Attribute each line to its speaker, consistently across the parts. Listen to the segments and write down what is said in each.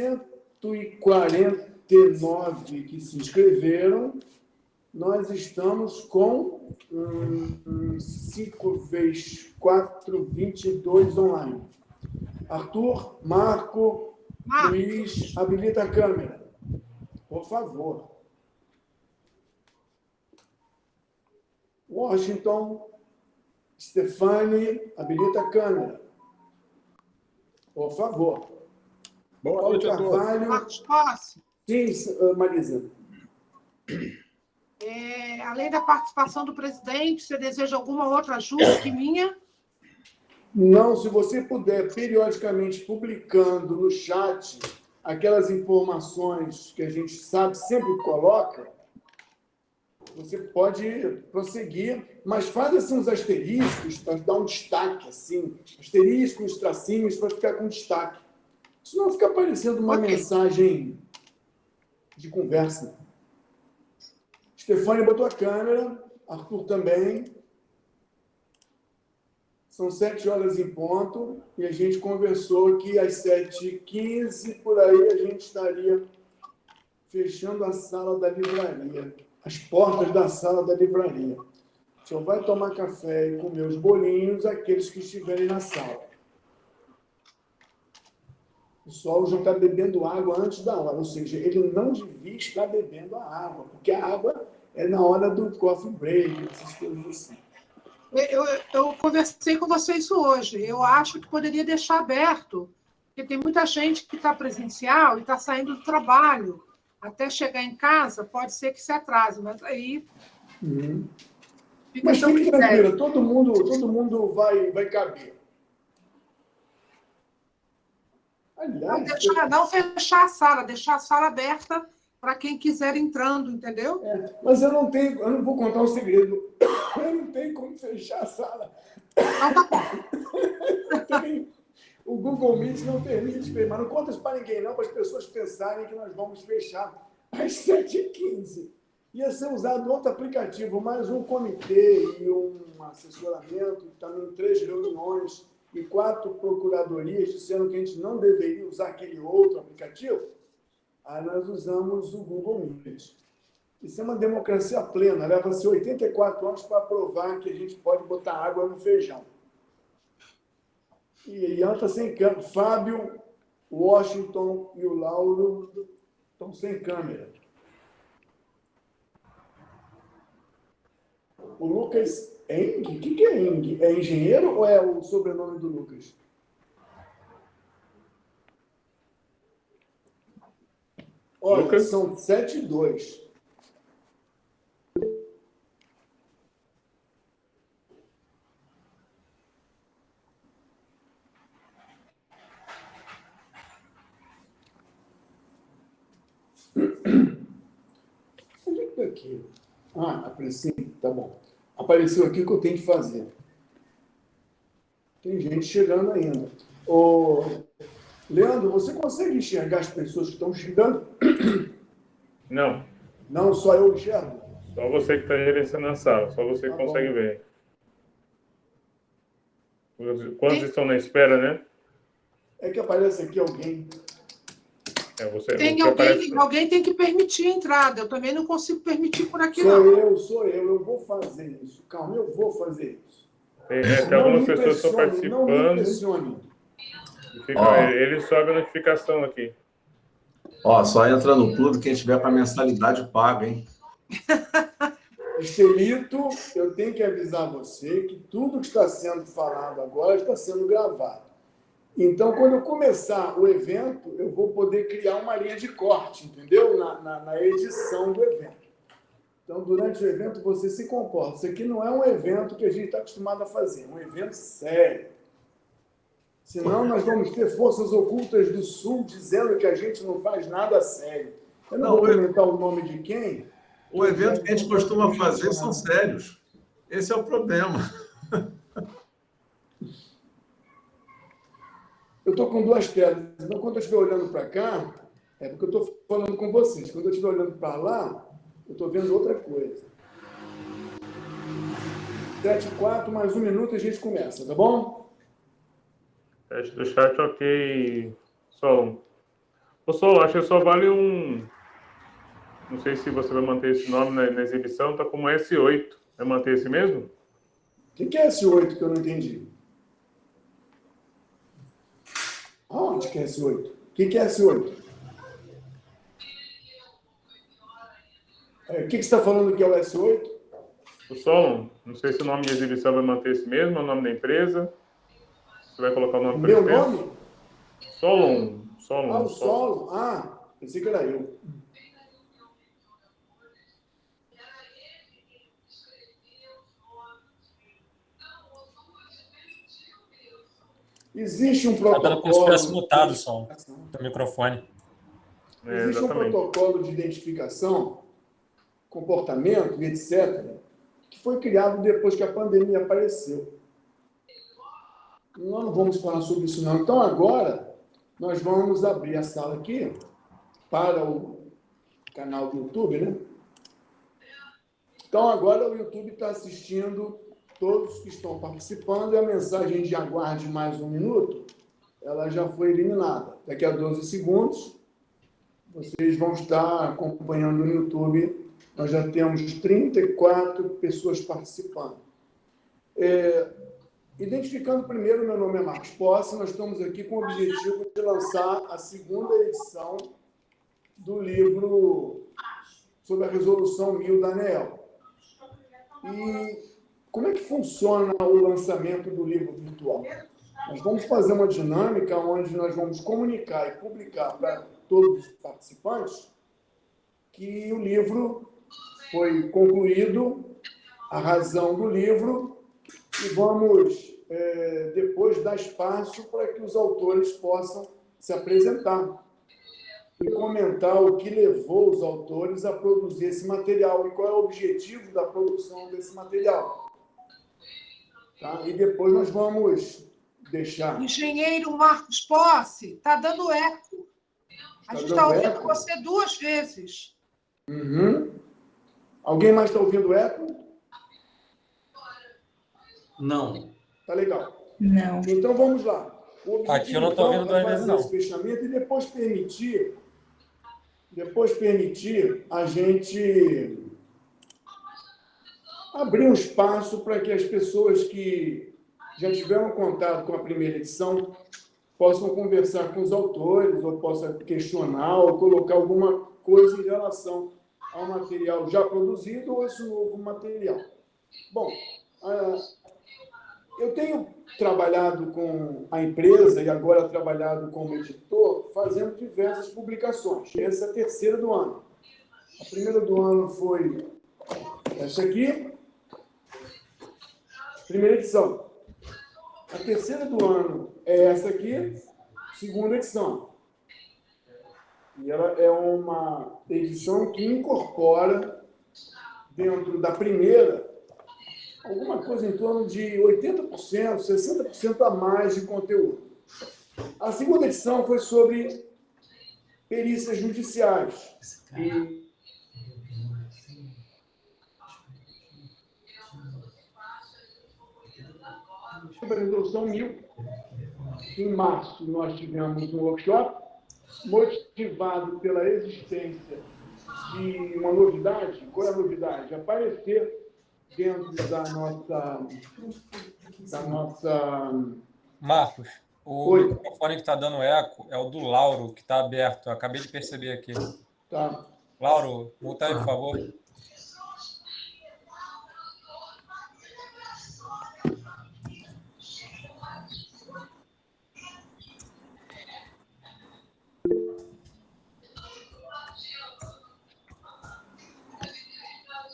Speaker 1: 149 que se inscreveram, nós estamos com 5 vezes 4, 22 online. Arthur, Marco, Luiz, habilita a câmera. Por favor. Washington, Stefani, habilita a câmera. Por favor.
Speaker 2: Boa noite a todos.
Speaker 3: Marcos Posse.
Speaker 1: Sim, Marisa.
Speaker 3: Além da participação do presidente, você deseja alguma outra ajuda que minha?
Speaker 1: Não, se você puder, periodicamente, publicando no chat aquelas informações que a gente sabe, sempre coloca, você pode prosseguir, mas faz assim uns asteriscos para dar um destaque, assim, asteriscos, tracinhos, para ficar com destaque. Senão fica parecendo uma mensagem de conversa. Stefani botou a câmera, Arthur também. São 7 horas em ponto e a gente conversou que às 7h15, por aí, a gente estaria fechando a sala da livraria, as portas da sala da livraria. Só vai tomar café e comer os bolinhos aqueles que estiverem na sala. O pessoal já está bebendo água antes da hora, ou seja, ele não devia estar bebendo a água, porque a água é na hora do coffee break, essas coisas assim.
Speaker 3: Eu conversei com você isso hoje. Eu acho que poderia deixar aberto, porque tem muita gente que está presencial e está saindo do trabalho. Até chegar em casa, pode ser que se atrase, mas aí...
Speaker 1: Mas fique tranquila, todo mundo vai caber. Aliás,
Speaker 3: não fechar a sala, deixar a sala aberta para quem quiser entrando, entendeu?
Speaker 1: Mas eu não vou contar um segredo. Eu não tenho como fechar a sala.
Speaker 3: Então tá bom.
Speaker 1: O Google Meet não permite, mas não conta isso para ninguém, não, para as pessoas pensarem que nós vamos fechar às 7h15. Ia ser usado outro aplicativo, mais um comitê e um assessoramento, também 3 reuniões e 4 procuradorias disseram que a gente não deveria usar aquele outro aplicativo. Aí nós usamos o Google Meet. Isso é uma democracia plena. Leva-se 84 anos para provar que a gente pode botar água no feijão. E Ian está sem câmera. Fábio, Washington e o Lauro estão sem câmera. O Lucas Eng? O que é Eng? É engenheiro ou é o sobrenome do Lucas? Olha, Lucas? São 7:02. Onde é que está aqui? Apareceu, tá bom. Apareceu aqui o que eu tenho que fazer. Tem gente chegando ainda. Leandro, você consegue enxergar as pessoas que estão chegando?
Speaker 2: Não.
Speaker 1: Não, só eu enxergo?
Speaker 2: Só você que está gerenciando a sala, só você que consegue ver. Quantos estão na espera, né?
Speaker 1: É que aparece aqui alguém.
Speaker 3: Alguém tem que permitir a entrada. Eu também não consigo permitir por aqui,
Speaker 1: Sou eu. Eu vou fazer isso. Calma, eu vou fazer isso.
Speaker 2: Tem algumas pessoas que estão participando.
Speaker 1: Não me impressione.
Speaker 2: Ele sobe a notificação aqui.
Speaker 4: Só entra no clube quem tiver com a mensalidade paga, hein?
Speaker 1: Estelito, eu tenho que avisar você que tudo que está sendo falado agora está sendo gravado. Então, quando eu começar o evento, eu vou poder criar uma linha de corte, entendeu? Na edição do evento. Então, durante o evento, você se comporta. Isso aqui não é um evento que a gente está acostumado a fazer, é um evento sério. Senão, nós vamos ter forças ocultas do Sul dizendo que a gente não faz nada sério. Eu não vou comentar o nome de quem.
Speaker 4: O evento que a gente costuma fazer são sérios. Esse é o problema.
Speaker 1: Eu estou com 2 telas. Então, quando eu estiver olhando para cá, é porque eu estou falando com vocês. Quando eu estiver olhando para lá, eu estou vendo outra coisa. 7h04, mais 1 minuto e a gente começa, tá bom?
Speaker 2: Teste do chat, ok. Som. Solo, acho que só vale um... Não sei se você vai manter esse nome na exibição, tá como S8. Vai manter esse mesmo?
Speaker 1: O que é S8 que eu não entendi? Aonde que é S8? O que é S8? O que você está falando que é o S8?
Speaker 2: O Solon, não sei se o nome de exibição vai manter esse mesmo, é o nome da empresa. Você vai colocar o nome
Speaker 1: Meu nome?
Speaker 2: Solon.
Speaker 1: O Solon. Ah, pensei que era eu. Existe um protocolo...
Speaker 5: Está dando como se tivesse mutado o som do microfone.
Speaker 1: Existe um protocolo de identificação, comportamento e etc., que foi criado depois que a pandemia apareceu. Nós não vamos falar sobre isso, não. Então, agora, nós vamos abrir a sala aqui para o canal do YouTube, né? Então, agora o YouTube está assistindo todos que estão participando e a mensagem de aguarde mais um minuto, ela já foi eliminada. Daqui a 12 segundos, vocês vão estar acompanhando no YouTube. Nós já temos 34 pessoas participando. Identificando primeiro, meu nome é Marcos Posse, nós estamos aqui com o objetivo de lançar a segunda edição do livro sobre a Resolução 1000 da ANEEL. E como é que funciona o lançamento do livro virtual? Nós vamos fazer uma dinâmica onde nós vamos comunicar e publicar para todos os participantes que o livro foi concluído, a razão do livro, e vamos depois dar espaço para que os autores possam se apresentar e comentar o que levou os autores a produzir esse material e qual é o objetivo da produção desse material. Tá? E depois nós vamos deixar...
Speaker 3: Engenheiro Marcos Posse, está dando eco. A gente está ouvindo você 2 vezes.
Speaker 1: Uhum. Alguém mais está ouvindo eco?
Speaker 4: Não.
Speaker 1: Tá legal.
Speaker 6: Não.
Speaker 1: Então, vamos lá. O objetivo,
Speaker 5: Aqui eu não estou ouvindo 2 vezes, não.
Speaker 1: esse fechamento e depois permitir a gente abrir um espaço para que as pessoas que já tiveram contato com a primeira edição possam conversar com os autores, ou possam questionar, ou colocar alguma coisa em relação ao material já produzido ou esse novo material. Bom, eu tenho trabalhado com a empresa e agora trabalhado como editor, fazendo diversas publicações. Essa é a terceira do ano. A primeira do ano foi essa aqui, primeira edição. A terceira do ano é essa aqui, segunda edição. E ela é uma edição que incorpora, dentro da primeira, alguma coisa em torno de 80%, 60% a mais de conteúdo. A segunda edição foi sobre perícias judiciais. E sobre a Resolução 1000, em março nós tivemos um workshop motivado pela existência de uma novidade. Qual é a novidade? Aparecer dentro da nossa...
Speaker 5: Marcos, o microfone que está dando eco é o do Lauro, que está aberto. Eu acabei de perceber aqui.
Speaker 1: Tá.
Speaker 5: Lauro, muta aí, por favor.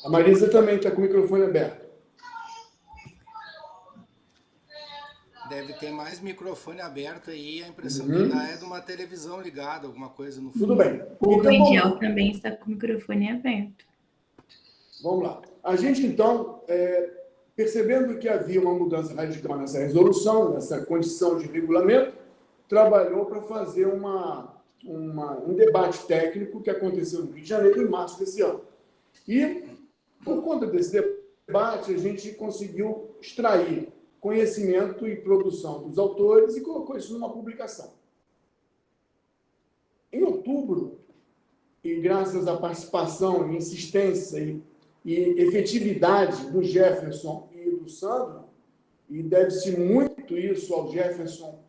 Speaker 1: A Marisa também está com o microfone aberto.
Speaker 7: Deve ter mais microfone aberto aí, a impressão que dá é de uma televisão ligada, alguma coisa no fundo.
Speaker 1: Tudo bem.
Speaker 6: O
Speaker 1: Então,
Speaker 6: Rangel também está com o microfone aberto.
Speaker 1: Vamos lá. A gente, então, percebendo que havia uma mudança radical nessa resolução, nessa condição de regulamento, trabalhou para fazer um debate técnico que aconteceu no Rio de Janeiro em março desse ano. E, por conta desse debate, a gente conseguiu extrair conhecimento e produção dos autores e colocou isso numa publicação. Em outubro e graças à participação, insistência e efetividade do Jefferson e do Sandro, e deve-se muito isso ao Jefferson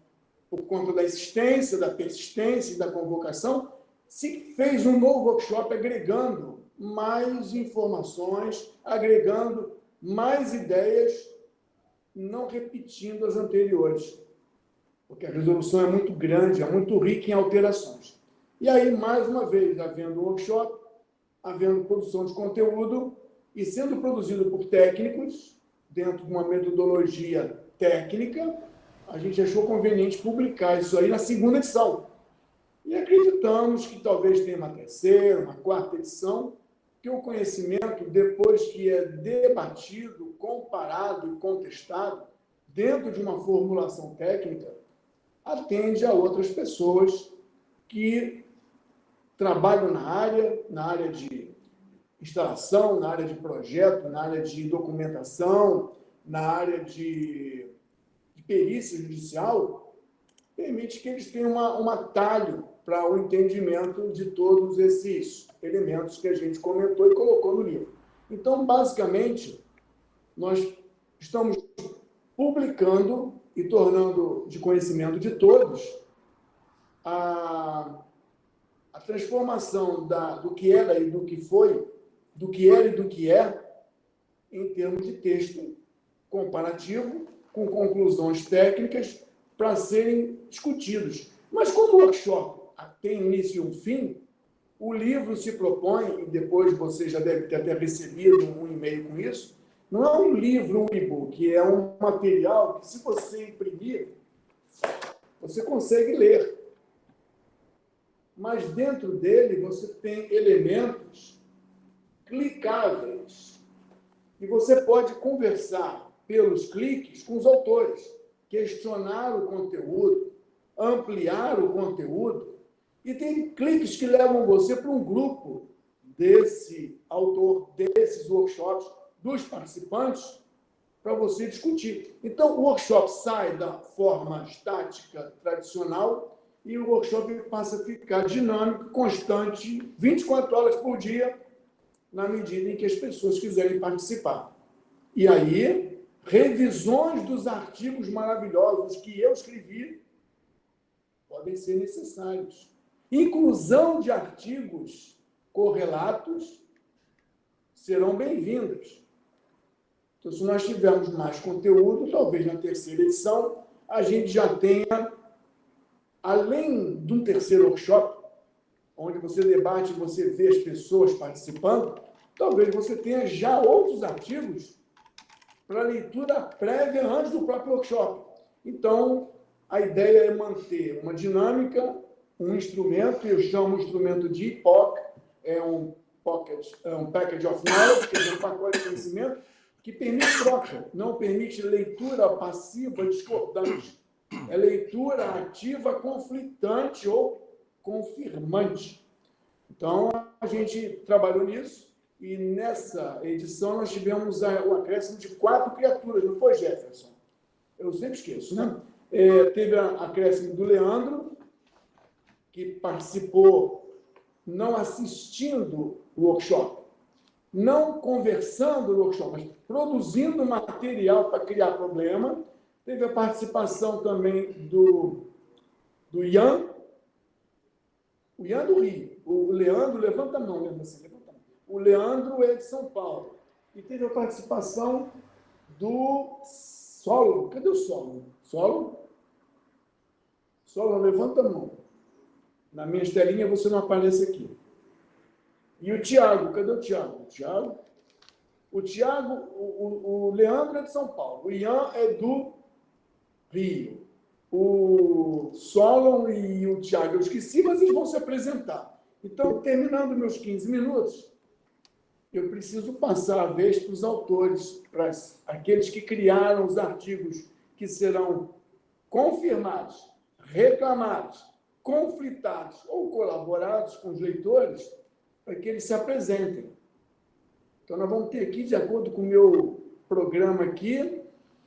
Speaker 1: por conta da insistência, da persistência e da convocação, se fez um novo workshop agregando mais informações, agregando mais ideias, não repetindo as anteriores, porque a resolução é muito grande, é muito rica em alterações. E aí, mais uma vez, havendo workshop, havendo produção de conteúdo e sendo produzido por técnicos, dentro de uma metodologia técnica, a gente achou conveniente publicar isso aí na segunda edição. E acreditamos que talvez tenha uma terceira, uma quarta edição, que o conhecimento, depois que é debatido, comparado e contestado, dentro de uma formulação técnica, atende a outras pessoas que trabalham na área de instalação, na área de projeto, na área de documentação, na área de perícia judicial, permite que eles tenham um atalho para o entendimento de todos esses elementos que a gente comentou e colocou no livro. Então, basicamente, nós estamos publicando e tornando de conhecimento de todos a transformação do que era e do que foi, do que era e do que é, em termos de texto comparativo, com conclusões técnicas para serem discutidos. Mas como o workshop tem início e um fim, o livro se propõe, e depois você já deve ter até recebido um e-mail com isso, não é um livro, um e-book, é um material que, se você imprimir, você consegue ler. Mas dentro dele você tem elementos clicáveis. E você pode conversar pelos cliques com os autores, questionar o conteúdo, ampliar o conteúdo, e tem cliques que levam você para um grupo desse autor, desses workshops, dos participantes, para você discutir. Então, o workshop sai da forma estática tradicional e o workshop passa a ficar dinâmico, constante, 24 horas por dia, na medida em que as pessoas quiserem participar. E aí, revisões dos artigos maravilhosos que eu escrevi podem ser necessários. Inclusão de artigos correlatos serão bem-vindas. Então, se nós tivermos mais conteúdo, talvez na terceira edição, a gente já tenha, além de um terceiro workshop, onde você debate e você vê as pessoas participando, talvez você tenha já outros artigos para leitura prévia antes do próprio workshop. Então, a ideia é manter uma dinâmica, um instrumento, eu chamo o instrumento de POC, é um package of knowledge, quer dizer, um pacote de conhecimento, que permite troca, não permite leitura passiva discordante. É leitura ativa conflitante ou confirmante. Então, a gente trabalhou nisso e nessa edição nós tivemos o acréscimo de 4 criaturas, não foi, Jefferson? Eu sempre esqueço, né? Teve o acréscimo do Leandro, que participou não assistindo o workshop, não conversando no workshop, mas produzindo material para criar problema. Teve a participação também do Ian, o Ian do Rio. O Leandro, levanta a mão, levanta a mão. O Leandro é de São Paulo. E teve a participação do Solon. Cadê o Solon? Solon, levanta a mão. Na minha estelinha você não aparece aqui. E o Tiago, cadê o Tiago? O Tiago, o Leandro é de São Paulo. O Ian é do Rio. O Solon e o Tiago eu esqueci, mas eles vão se apresentar. Então, terminando meus 15 minutos, eu preciso passar a vez para os autores, para aqueles que criaram os artigos que serão confirmados, reclamados, conflitados ou colaborados com os leitores, para que eles se apresentem. Então, nós vamos ter aqui, de acordo com o meu programa aqui,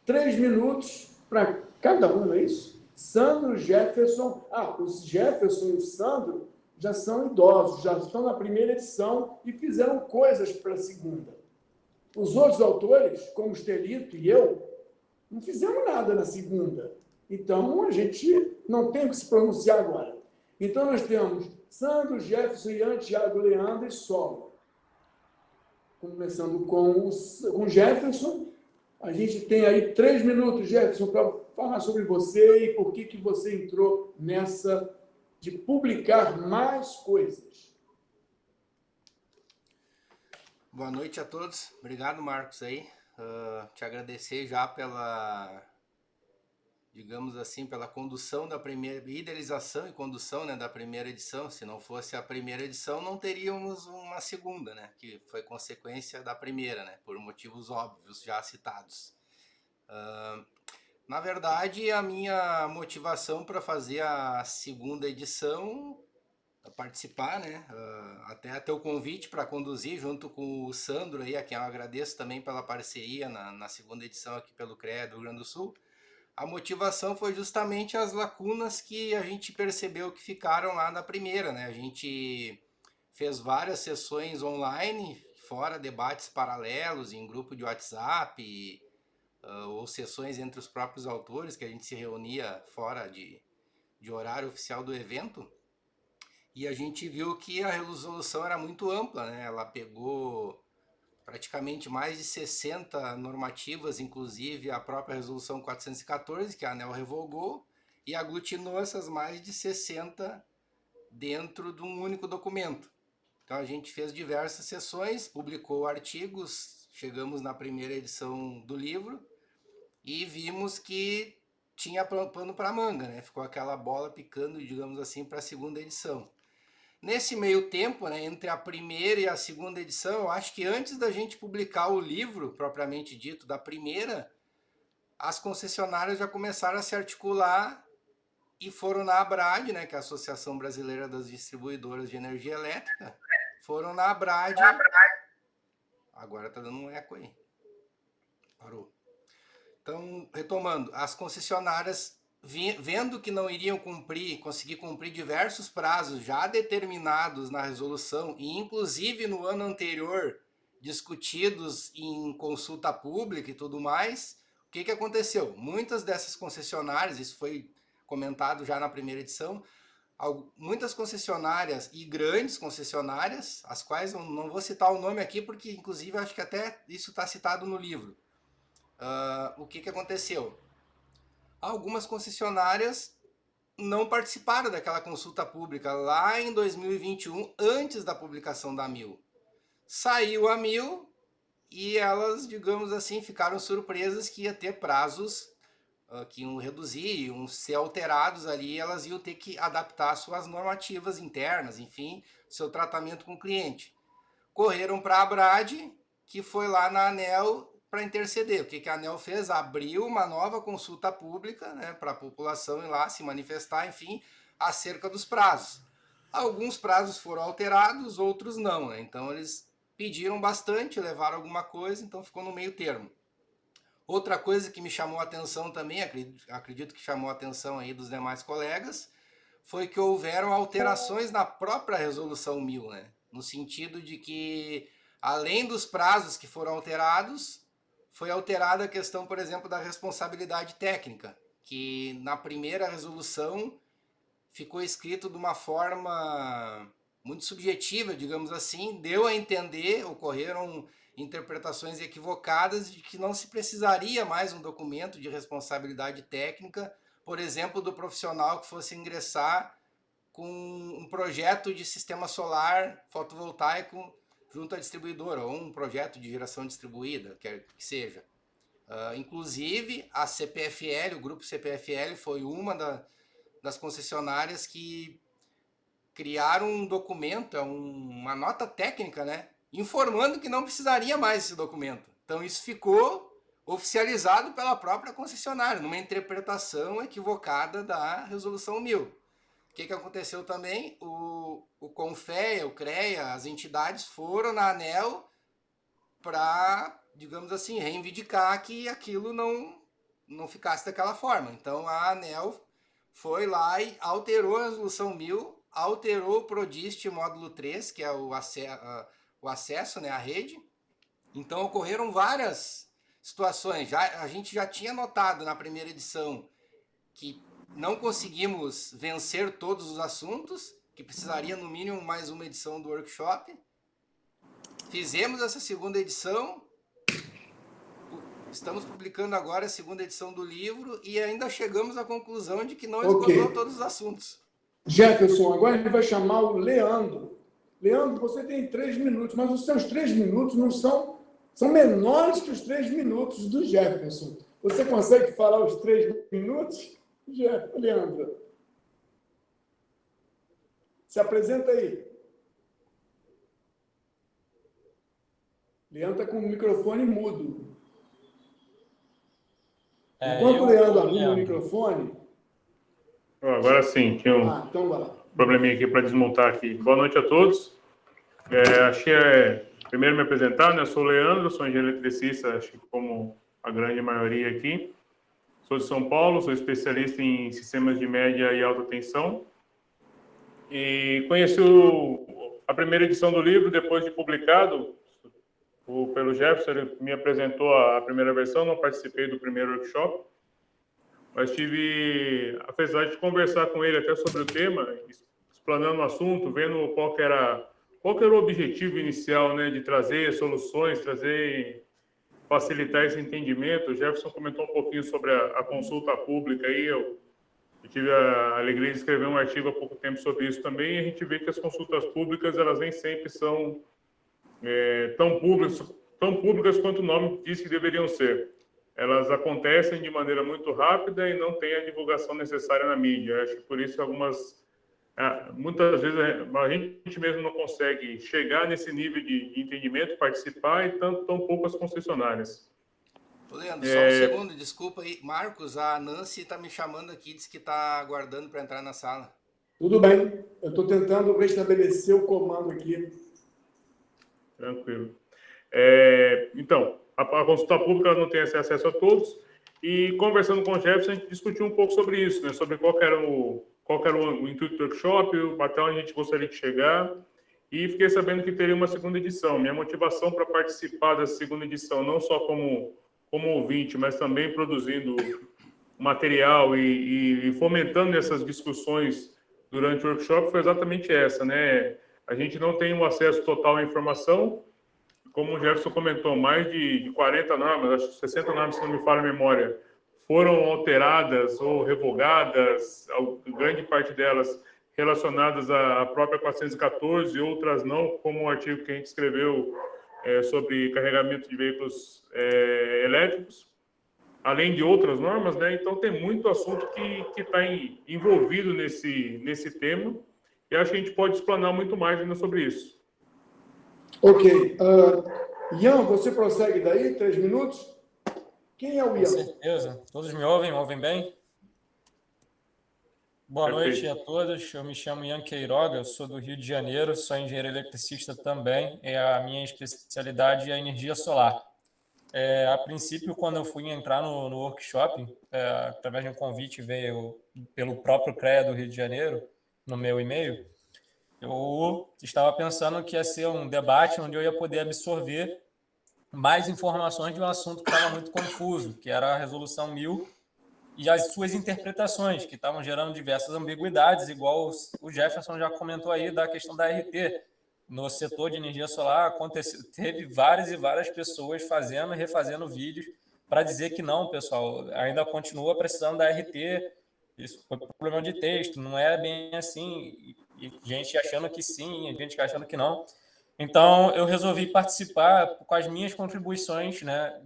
Speaker 1: 3 minutos para cada um, não é isso? Sandro, Jefferson. O Jefferson e o Sandro já são idosos, já estão na primeira edição e fizeram coisas para a segunda. Os outros autores, como Estelito e eu, não fizemos nada na segunda. Então, a gente não tem que se pronunciar agora. Então, nós temos Sandro, Jefferson, Ian, Thiago, Leandro e Solo. Começando com Jefferson. A gente tem aí 3 minutos, Jefferson, para falar sobre você e por que você entrou nessa de publicar mais coisas.
Speaker 7: Boa noite a todos. Obrigado, Marcos, aí. Te agradecer já pela, digamos assim, pela condução da primeira, idealização e condução, né, da primeira edição. Se não fosse a primeira edição, não teríamos uma segunda, né, que foi consequência da primeira, né, por motivos óbvios já citados. Na verdade, a minha motivação para fazer a segunda edição, participar, né, até o convite para conduzir junto com o Sandro, aí, a quem eu agradeço também pela parceria na segunda edição aqui pelo CREA do Rio Grande do Sul. A motivação foi justamente as lacunas que a gente percebeu que ficaram lá na primeira, né? A gente fez várias sessões online, fora debates paralelos em grupo de WhatsApp, ou sessões entre os próprios autores, que a gente se reunia fora de horário oficial do evento, e a gente viu que a resolução era muito ampla, né? Ela pegou praticamente mais de 60 normativas, inclusive a própria resolução 414, que a ANEEL revogou, e aglutinou essas mais de 60 dentro de um único documento. Então a gente fez diversas sessões, publicou artigos, chegamos na primeira edição do livro e vimos que tinha pano para manga, né? Ficou aquela bola picando, digamos assim, para a segunda edição. Nesse meio tempo, né, entre a primeira e a segunda edição, eu acho que antes da gente publicar o livro, propriamente dito, da primeira, as concessionárias já começaram a se articular e foram na ABRAD, né, que é a Associação Brasileira das Distribuidoras de Energia Elétrica, foram na ABRAD... Agora tá dando um eco aí. Parou. Então, retomando, as concessionárias, vendo que não iriam conseguir cumprir diversos prazos já determinados na resolução, e inclusive no ano anterior, discutidos em consulta pública e tudo mais, o que aconteceu? Muitas dessas concessionárias, isso foi comentado já na primeira edição, muitas concessionárias e grandes concessionárias, as quais eu não vou citar o nome aqui, porque inclusive acho que até isso está citado no livro. O que aconteceu? Algumas concessionárias não participaram daquela consulta pública lá em 2021, antes da publicação da AMIL. Saiu a AMIL e elas, digamos assim, ficaram surpresas que ia ter prazos que iam reduzir, iam ser alterados ali, elas iam ter que adaptar suas normativas internas, enfim, seu tratamento com o cliente. Correram para a ABRAD, que foi lá na ANEEL para interceder. O que a ANEEL fez? Abriu uma nova consulta pública, né, para a população ir lá se manifestar, enfim, acerca dos prazos. Alguns prazos foram alterados, outros não, né? Então eles pediram bastante, levaram alguma coisa, então ficou no meio termo. Outra coisa que me chamou a atenção também, acredito que chamou a atenção aí dos demais colegas, foi que houveram alterações na própria resolução 1000, né? No sentido de que, além dos prazos que foram alterados, foi alterada a questão, por exemplo, da responsabilidade técnica, que na primeira resolução ficou escrito de uma forma muito subjetiva, digamos assim, deu a entender, ocorreram interpretações equivocadas de que não se precisaria mais um documento de responsabilidade técnica, por exemplo, do profissional que fosse ingressar com um projeto de sistema solar fotovoltaico junto à distribuidora, ou um projeto de geração distribuída, quer que seja. Inclusive, a CPFL, o grupo CPFL, foi uma das concessionárias que criaram um documento, uma nota técnica, né, informando que não precisaria mais esse documento. Então isso ficou oficializado pela própria concessionária, numa interpretação equivocada da resolução 1000. O que aconteceu também? O CONFEA, o CREA, as entidades foram na ANEEL para, digamos assim, reivindicar que aquilo não ficasse daquela forma. Então a ANEEL foi lá e alterou a resolução 1000 alterou o Prodist módulo 3, que é o acesso, né, à rede. Então ocorreram várias situações. A gente já tinha notado na primeira edição que não conseguimos vencer todos os assuntos, que precisaria no mínimo mais uma edição do workshop. Fizemos essa segunda edição, estamos publicando agora a segunda edição do livro e ainda chegamos à conclusão de que não esgotou todos os assuntos.
Speaker 1: Jefferson, agora a gente vai chamar o Leandro. Leandro, você tem 3 minutos, mas os seus 3 minutos não são menores que os 3 minutos do Jefferson. Você consegue falar os 3 minutos? Leandro. Se apresenta aí. Leandro está com o microfone mudo. Enquanto o Leandro arruma o microfone...
Speaker 2: Agora sim, tinha
Speaker 1: então vai lá.
Speaker 2: Probleminha aqui para desmontar aqui. Boa noite a todos. Primeiro me apresentar, né? Eu sou o Leandro, sou engenheiro eletricista, acho que como a grande maioria aqui. Sou de São Paulo, sou especialista em sistemas de média e alta tensão. E conheci a primeira edição do livro depois de publicado pelo Jefferson. Ele me apresentou a primeira versão, não participei do primeiro workshop, mas tive a felicidade de conversar com ele até sobre o tema, explanando o assunto, vendo qual que era o objetivo inicial, né, de trazer soluções, facilitar esse entendimento. O Jefferson comentou um pouquinho sobre a consulta pública aí. Eu tive a alegria de escrever um artigo há pouco tempo sobre isso também, e a gente vê que as consultas públicas, elas nem sempre são tão públicas quanto o nome diz que deveriam ser. Elas acontecem de maneira muito rápida e não tem a divulgação necessária na mídia. Acho que por isso muitas vezes a gente mesmo não consegue chegar nesse nível de entendimento, participar, e tão pouco as concessionárias.
Speaker 7: Leandro, só um segundo, desculpa aí. Marcos, a Nancy está me chamando aqui, disse que está aguardando para entrar na sala.
Speaker 1: Tudo bem, eu estou tentando restabelecer o comando aqui.
Speaker 2: Tranquilo. Então, a consulta pública não tem esse acesso a todos, e conversando com o Jefferson, a gente discutiu um pouco sobre isso, né? Sobre qual era o intuito do workshop, até onde a gente gostaria de chegar, e fiquei sabendo que teria uma segunda edição. Minha motivação para participar dessa segunda edição, não só como ouvinte, mas também produzindo material e fomentando essas discussões durante o workshop, foi exatamente essa, né? A gente não tem um acesso total à informação. Como o Jefferson comentou, mais de 40 normas, acho que 60 normas, se não me falha a memória, foram alteradas ou revogadas, grande parte delas relacionadas à própria 414 e outras não, como o artigo que a gente escreveu sobre carregamento de veículos elétricos, além de outras normas, né? Então tem muito assunto que está envolvido nesse tema, e acho que a gente pode explanar muito mais ainda sobre isso.
Speaker 1: Ok. Ian, você prossegue daí? 3 minutos? Quem é o Ian?
Speaker 5: Com certeza. Todos me ouvem bem? Boa noite a todos. Eu me chamo Ian Queiroga, eu sou do Rio de Janeiro, sou engenheiro eletricista também. A minha especialidade é a energia solar. A princípio, quando eu fui entrar no workshop, através de um convite veio pelo próprio CREA do Rio de Janeiro, no meu e-mail, eu estava pensando que ia ser um debate onde eu ia poder absorver mais informações de um assunto que estava muito confuso, que era a Resolução 1000 e as suas interpretações, que estavam gerando diversas ambiguidades, igual o Jefferson já comentou aí da questão da RT. No setor de energia solar, teve várias e várias pessoas fazendo e refazendo vídeos para dizer que não, pessoal, ainda continua precisando da RT, isso foi problema de texto, não é bem assim, e gente achando que sim, gente achando que não. Então, eu resolvi participar com as minhas contribuições, né,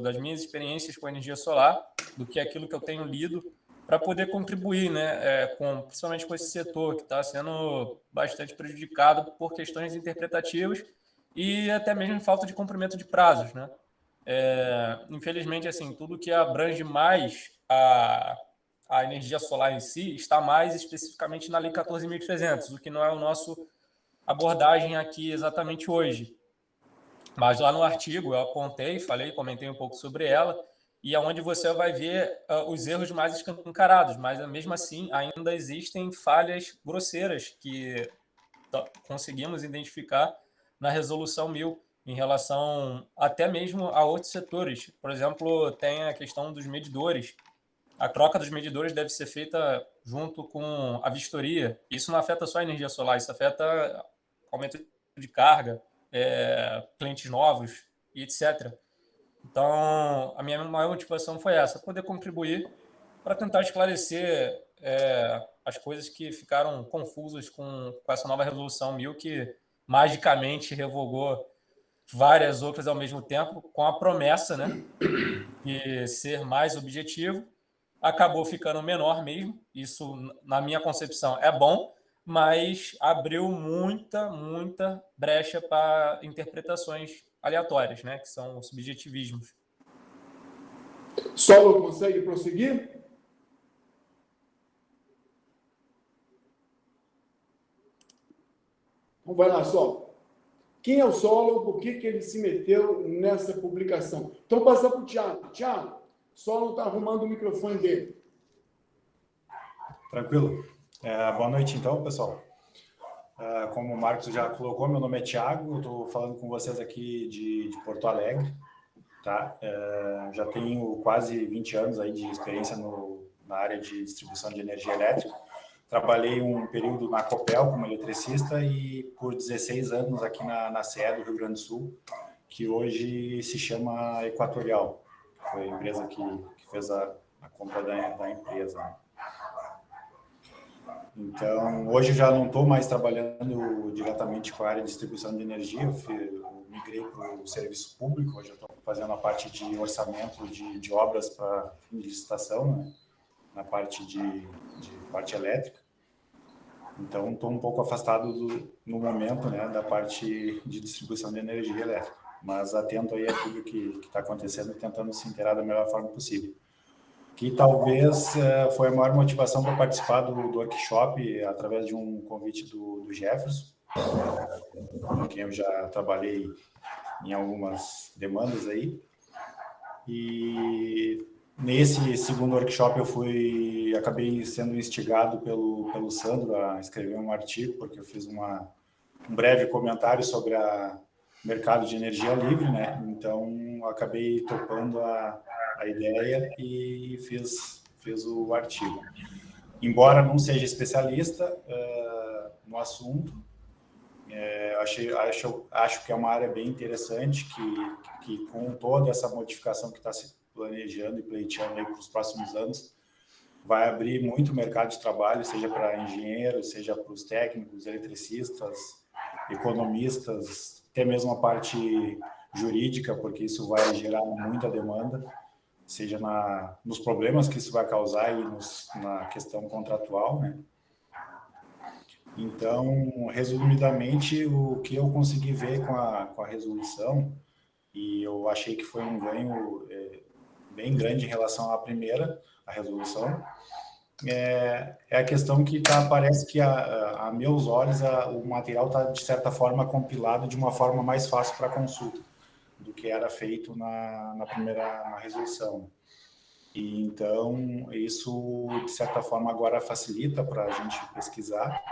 Speaker 5: das minhas experiências com energia solar, do que aquilo que eu tenho lido, para poder contribuir, né, principalmente com esse setor que está sendo bastante prejudicado por questões interpretativas e até mesmo falta de cumprimento de prazos, né? Infelizmente, assim, tudo que abrange mais a energia solar em si está mais especificamente na Lei 14.300, o que não é o nosso abordagem aqui exatamente hoje. Mas lá no artigo eu apontei, comentei um pouco sobre ela, e é onde você vai ver os erros mais escancarados, mas mesmo assim ainda existem falhas grosseiras que conseguimos identificar na resolução 1000 em relação até mesmo a outros setores. Por exemplo, tem a questão dos medidores. A troca dos medidores deve ser feita junto com a vistoria. Isso não afeta só a energia solar, isso afeta aumento de carga, clientes novos e etc. Então, a minha maior motivação foi essa, poder contribuir para tentar esclarecer as coisas que ficaram confusas com essa nova resolução 1000, que magicamente revogou várias outras ao mesmo tempo, com a promessa, né, de ser mais objetivo. Acabou ficando menor mesmo, isso, na minha concepção, é bom, mas abriu muita brecha para interpretações aleatórias, né, que são os subjetivismos.
Speaker 1: Solo consegue prosseguir? Então vai lá, Solo. Quem é o Solo? Por que ele se meteu nessa publicação? Então passa para o Thiago. Thiago, Solo está arrumando o microfone dele.
Speaker 8: Tranquilo. Boa noite, então, pessoal. Como o Marcos já colocou, meu nome é Thiago, eu estou falando com vocês aqui de Porto Alegre. Tá? Já tenho quase 20 anos aí de experiência na área de distribuição de energia elétrica. Trabalhei um período na Copel como eletricista e por 16 anos aqui na CE do Rio Grande do Sul, que hoje se chama Equatorial. Foi a empresa que fez a compra da empresa. Né? Então, hoje já não estou mais trabalhando diretamente com a área de distribuição de energia, eu migrei para o serviço público, hoje eu estou fazendo a parte de orçamento de obras para fim de licitação, né? Na parte de parte elétrica. Então, estou um pouco afastado no momento, né, da parte de distribuição de energia elétrica, mas atento aí a tudo que está acontecendo e tentando se inteirar da melhor forma possível. Que talvez foi a maior motivação para participar do workshop através de um convite do Jefferson, com quem eu já trabalhei em algumas demandas aí. E nesse segundo workshop eu acabei sendo instigado pelo Sandro a escrever um artigo, porque eu fiz um breve comentário sobre o mercado de energia livre, né? Então, acabei topando a ideia e fiz o artigo. Embora não seja especialista no assunto, acho que é uma área bem interessante, que com toda essa modificação que está se planejando e pleiteando aí para os próximos anos, vai abrir muito mercado de trabalho, seja para engenheiros, seja para os técnicos, eletricistas, economistas, até mesmo a parte jurídica, porque isso vai gerar muita demanda, seja nos problemas que isso vai causar e na questão contratual, né? Então, resumidamente, o que eu consegui ver com a resolução, e eu achei que foi um ganho bem grande em relação à primeira, a resolução, é a questão que parece que, a meus olhos, o material está, de certa forma, compilado de uma forma mais fácil para consulta do que era feito na primeira resolução. E, então, isso, de certa forma, agora facilita para a gente pesquisar.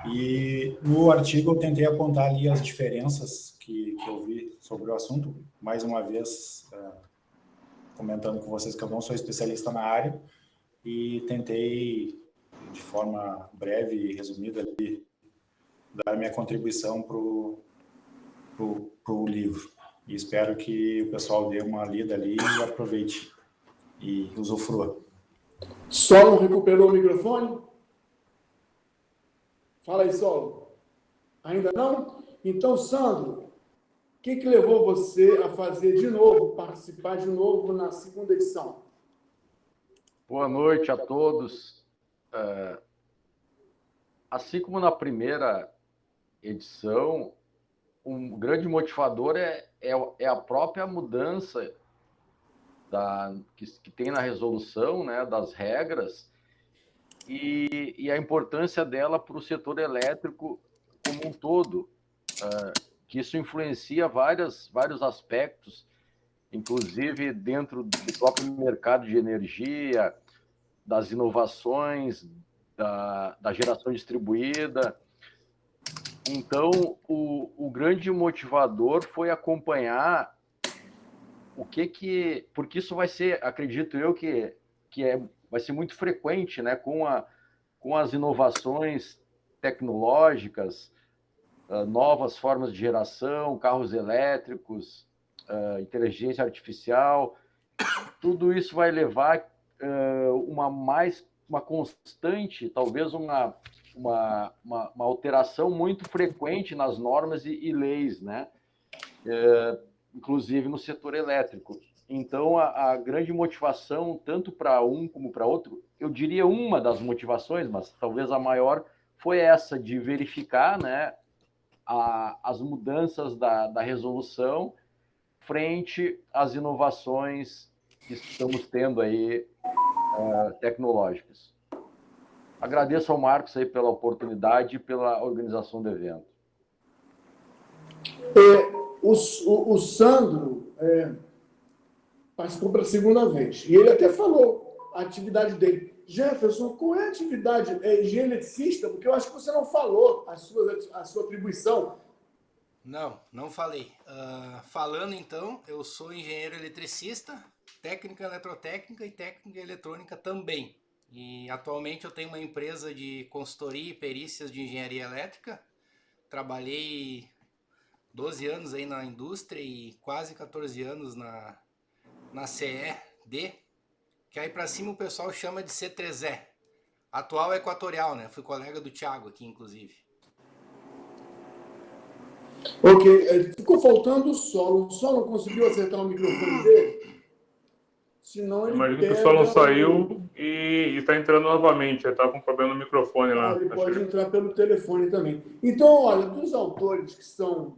Speaker 8: E no artigo eu tentei apontar ali as diferenças que eu vi sobre o assunto, mais uma vez comentando com vocês que eu não sou especialista na área, e tentei, de forma breve e resumida, ali, dar minha contribuição para o livro. E espero que o pessoal dê uma lida ali e aproveite e usufrua.
Speaker 1: Solo recuperou o microfone? Fala aí, Solo. Ainda não? Então, Sandro, o que levou você a fazer de novo, participar de novo na segunda edição?
Speaker 9: Boa noite a todos. Assim como na primeira edição, um grande motivador é a própria mudança que tem na resolução, né, das regras, e a importância dela para o setor elétrico como um todo, que isso influencia vários aspectos, inclusive dentro do próprio mercado de energia, das inovações, da geração distribuída. Então, o grande motivador foi acompanhar porque isso vai ser, acredito eu, vai ser muito frequente, né, com as inovações tecnológicas, novas formas de geração, carros elétricos, inteligência artificial, tudo isso vai levar uma constante, talvez uma alteração muito frequente nas normas e leis, né? Inclusive no setor elétrico. Então, a grande motivação, tanto para um como para outro, eu diria uma das motivações, mas talvez a maior, foi essa de verificar, né, as mudanças da resolução frente às inovações que estamos tendo aí tecnológicas. Agradeço ao Marcos aí pela oportunidade e pela organização do evento.
Speaker 1: O Sandro participou pela segunda vez. E ele até falou a atividade dele. Jefferson, qual é a atividade? Engenheiro eletricista? Porque eu acho que você não falou a sua atribuição.
Speaker 7: Não falei. Falando, então, eu sou engenheiro eletricista, técnica eletrotécnica e técnica eletrônica também. E atualmente eu tenho uma empresa de consultoria e perícias de engenharia elétrica. Trabalhei 12 anos aí na indústria e quase 14 anos na CED, que aí para cima o pessoal chama de C3E. Atual Equatorial, né? Fui colega do Thiago aqui, inclusive.
Speaker 1: Ok, ficou faltando o Solon. O Solon conseguiu acertar o microfone dele? Senão ele
Speaker 2: Imagino que o Solon saiu e está entrando novamente. Ele está com problema no microfone lá.
Speaker 1: Ele pode entrar pelo telefone também. Então, olha, dos autores que são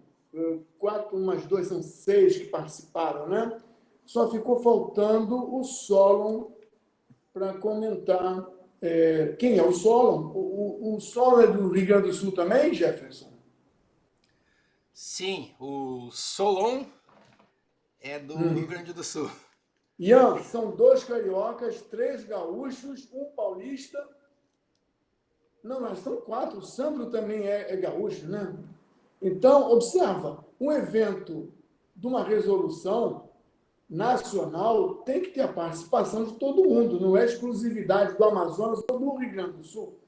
Speaker 1: 4 mais 2, são 6 que participaram, né? Só ficou faltando o Solon para comentar. Quem é o Solon? O Solon é do Rio Grande do Sul também, Jefferson?
Speaker 7: Sim, o Solon é do Rio Grande do Sul.
Speaker 1: Ian, são 2 cariocas, 3 gaúchos, 1 paulista. Não, mas são 4. O Sandro também é gaúcho, né? Então, observa, um evento de uma resolução nacional tem que ter a participação de todo mundo, não é exclusividade do Amazonas ou do Rio Grande do Sul.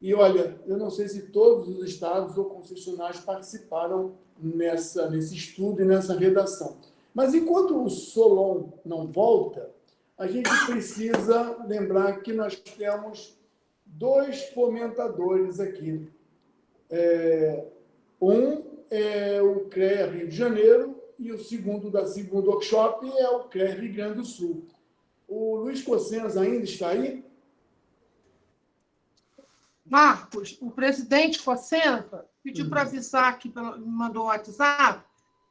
Speaker 1: E, olha, eu não sei se todos os estados ou concessionários participaram nesse estudo e nessa redação. Mas, enquanto o Solon não volta, a gente precisa lembrar que nós temos 2 fomentadores aqui. Um é o CREA Rio de Janeiro e o segundo da segunda workshop é o CREA Rio Grande do Sul. O Luiz Cossenza ainda está aí?
Speaker 3: Marcos, o presidente Cossenza pediu para avisar que me mandou o WhatsApp,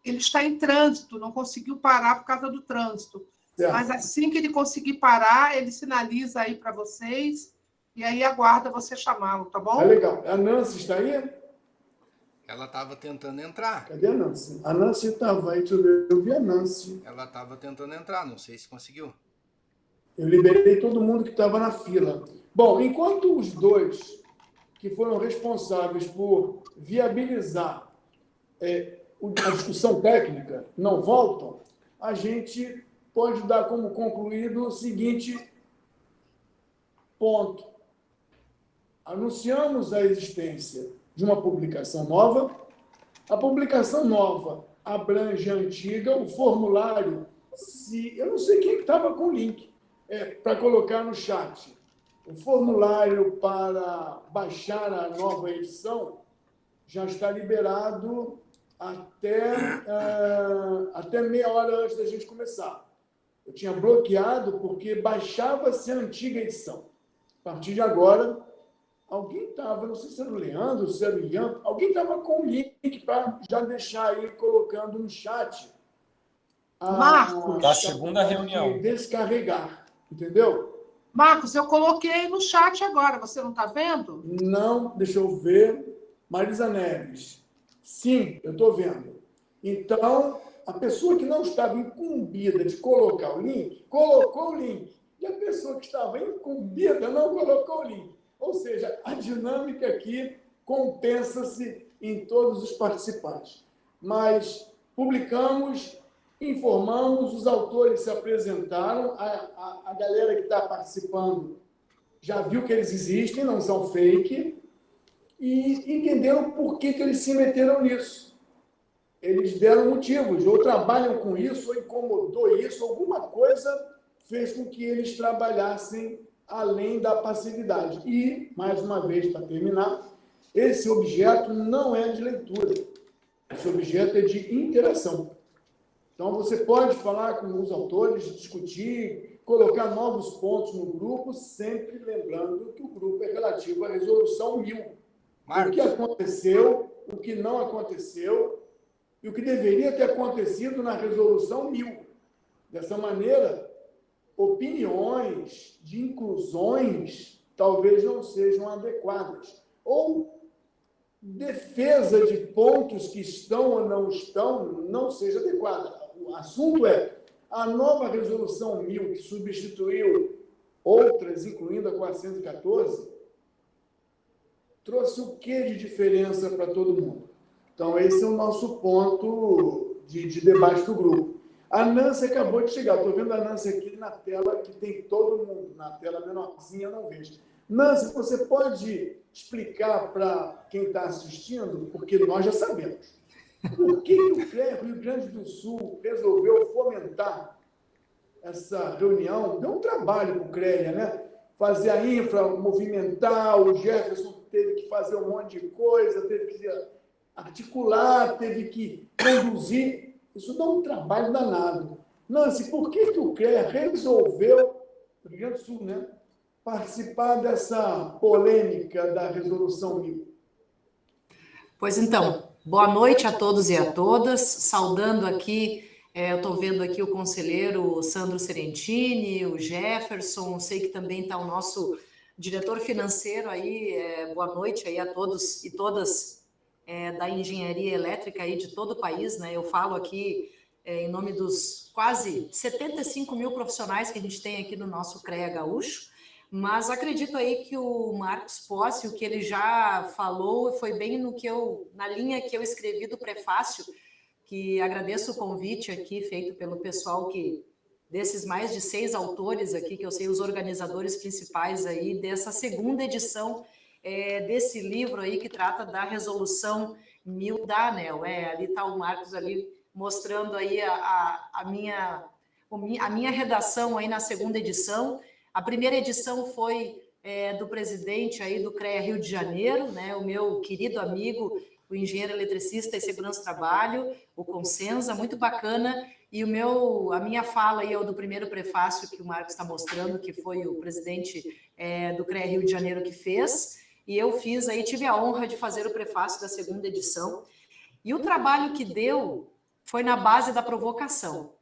Speaker 3: ele está em trânsito, não conseguiu parar por causa do trânsito. Certo. Mas assim que ele conseguir parar, ele sinaliza aí para vocês e aí aguarda você chamá-lo, tá bom?
Speaker 1: Legal. A Nancy está aí?
Speaker 7: Ela estava tentando entrar.
Speaker 1: Cadê a Nancy? A Nancy estava aí, deixa eu ver. Eu vi a Nancy.
Speaker 7: Ela estava tentando entrar, não sei se conseguiu.
Speaker 1: Eu liberei todo mundo que estava na fila. Bom, enquanto os 2 que foram responsáveis por viabilizar a discussão técnica não voltam, a gente pode dar como concluído o seguinte ponto. Anunciamos a existência de uma publicação nova. A publicação nova abrange a antiga, o formulário, eu não sei quem estava com o link, para colocar no chat. O formulário para baixar a nova edição já está liberado até meia hora antes da gente começar. Eu tinha bloqueado porque baixava-se a antiga edição. A partir de agora, alguém estava, não sei se era o Leandro, se era o Ian, alguém estava com o link para já deixar aí colocando no chat.
Speaker 3: Marcos,
Speaker 5: da segunda reunião.
Speaker 1: Descarregar, entendeu?
Speaker 3: Marcos, eu coloquei no chat agora, você não está vendo?
Speaker 1: Não, deixa eu ver. Marisa Neves. Sim, eu estou vendo. Então, A pessoa que não estava incumbida de colocar o link, colocou o link. E a pessoa que estava incumbida não colocou o link. Ou seja, a dinâmica aqui compensa-se em todos os participantes. Mas publicamos, informamos, os autores se apresentaram, a galera que está participando já viu que eles existem, não são fake, e entenderam por que eles se meteram nisso. Eles deram motivos, ou trabalham com isso, ou incomodou isso, alguma coisa fez com que eles trabalhassem além da passividade. E, mais uma vez, para terminar, esse objeto não é de leitura. Esse objeto é de interação. Então, você pode falar com os autores, discutir, colocar novos pontos no grupo, sempre lembrando que o grupo é relativo à resolução 1000. O que aconteceu, o que não aconteceu e o que deveria ter acontecido na resolução 1000. Dessa maneira, opiniões de inclusões talvez não sejam adequadas. Ou defesa de pontos que estão ou não estão não seja adequada. O assunto é a nova resolução 1000, que substituiu outras, incluindo a 414, trouxe o que de diferença para todo mundo? Então, esse é o nosso ponto de debate do grupo. A Nancy acabou de chegar. Estou vendo a Nancy aqui na tela, que tem todo mundo. Na tela menorzinha, eu não vejo. Nancy, você pode explicar para quem está assistindo, porque nós já sabemos, por que o CREA Rio Grande do Sul resolveu fomentar essa reunião? Deu um trabalho para o CREA, né? Fazer a infra, movimentar, o Jefferson teve que fazer um monte de coisa, teve que articular, teve que conduzir. Isso dá um trabalho danado. Nancy, por que o CREA resolveu, Rio Grande do Sul, né, participar dessa polêmica da Resolução 1000?
Speaker 10: Pois então, boa noite a todos e a todas. Saudando aqui, eu estou vendo aqui o conselheiro Sandro Serentini, o Jefferson, sei que também está o nosso diretor financeiro aí. Boa noite aí a todos e todas da engenharia elétrica aí de todo o país, né? Eu falo aqui em nome dos quase 75 mil profissionais que a gente tem aqui no nosso CREA Gaúcho, mas acredito aí que o Marcos Possi, o que ele já falou, foi bem na linha que eu escrevi do prefácio, que agradeço o convite aqui feito pelo pessoal desses mais de 6 autores aqui, que eu sei os organizadores principais aí dessa segunda edição desse livro aí que trata da Resolução 1000 da ANEEL. Ali está o Marcos ali mostrando aí a minha redação aí na segunda edição. A primeira edição foi do presidente aí do CREA Rio de Janeiro, né, o meu querido amigo, o engenheiro eletricista e segurança do trabalho, o Consenza, muito bacana. E a minha fala aí é o do primeiro prefácio que o Marcos está mostrando, que foi o presidente do CREA Rio de Janeiro que fez. E eu tive a honra de fazer o prefácio da segunda edição. E o trabalho que deu foi na base da provocação.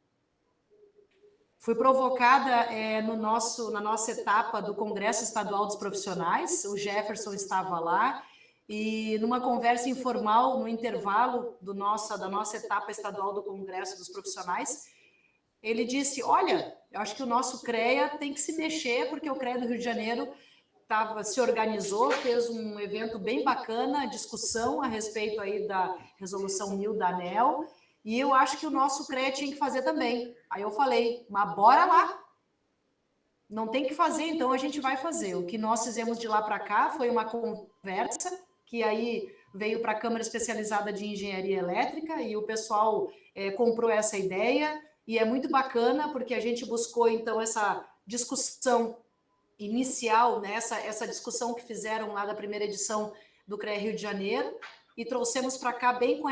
Speaker 10: Fui provocada na nossa etapa do Congresso Estadual dos Profissionais, o Jefferson estava lá, e numa conversa informal, no intervalo da nossa etapa estadual do Congresso dos Profissionais, ele disse, olha, eu acho que o nosso CREA tem que se mexer, porque o CREA do Rio de Janeiro se organizou, fez um evento bem bacana, discussão a respeito aí da Resolução 1000 da ANEEL, e eu acho que o nosso CREA tinha que fazer também. Aí eu falei, mas bora lá. Não tem que fazer, então a gente vai fazer. O que nós fizemos de lá para cá foi uma conversa, que aí veio para a Câmara Especializada de Engenharia Elétrica, e o pessoal comprou essa ideia, e é muito bacana, porque a gente buscou, então, essa discussão inicial, né, essa discussão que fizeram lá da primeira edição do CREA Rio de Janeiro, e trouxemos para cá bem com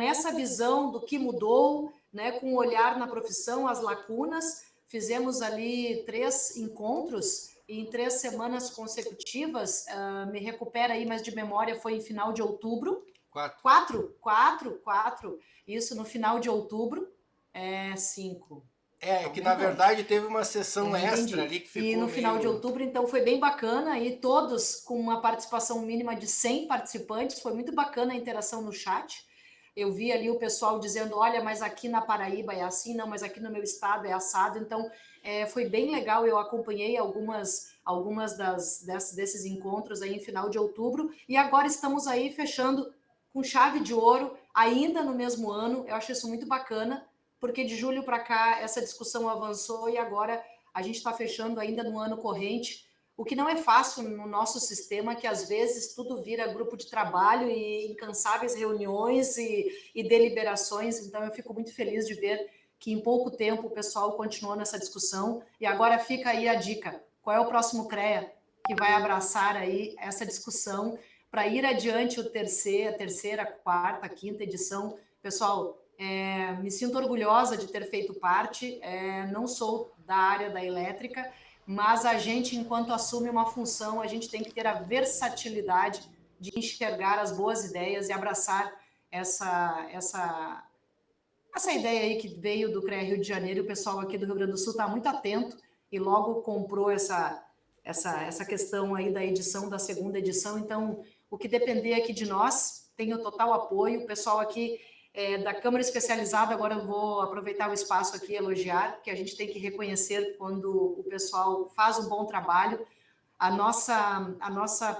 Speaker 10: essa visão do que mudou, né, com o olhar na profissão, as lacunas. Fizemos ali 3 encontros em 3 semanas consecutivas, me recupera aí, mas de memória foi em final de outubro. 4, isso no final de outubro, 5.
Speaker 7: Que na verdade teve uma sessão extra ali que ficou. E
Speaker 10: no final de outubro, então foi bem bacana, e todos com uma participação mínima de 100 participantes, foi muito bacana a interação no chat. Eu vi ali o pessoal dizendo, olha, mas aqui na Paraíba é assim, não, mas aqui no meu estado é assado. Então, foi bem legal, eu acompanhei algumas desses encontros aí em final de outubro, e agora estamos aí fechando com chave de ouro, ainda no mesmo ano. Eu acho isso muito bacana, porque de julho para cá essa discussão avançou e agora a gente está fechando ainda no ano corrente, o que não é fácil no nosso sistema, que às vezes tudo vira grupo de trabalho e incansáveis reuniões e deliberações. Então eu fico muito feliz de ver que em pouco tempo o pessoal continuou nessa discussão, e agora fica aí a dica: qual é o próximo CREA que vai abraçar aí essa discussão para ir adiante a terceira, quarta, quinta edição? Pessoal, me sinto orgulhosa de ter feito parte, não sou da área da elétrica, mas a gente, enquanto assume uma função, a gente tem que ter a versatilidade de enxergar as boas ideias e abraçar essa ideia aí que veio do CREA Rio de Janeiro. O pessoal aqui do Rio Grande do Sul está muito atento e logo comprou essa questão aí da edição, da segunda edição. Então, o que depender aqui de nós, tem o total apoio. O pessoal aqui da Câmara Especializada, agora eu vou aproveitar o espaço aqui e elogiar, que a gente tem que reconhecer quando o pessoal faz um bom trabalho.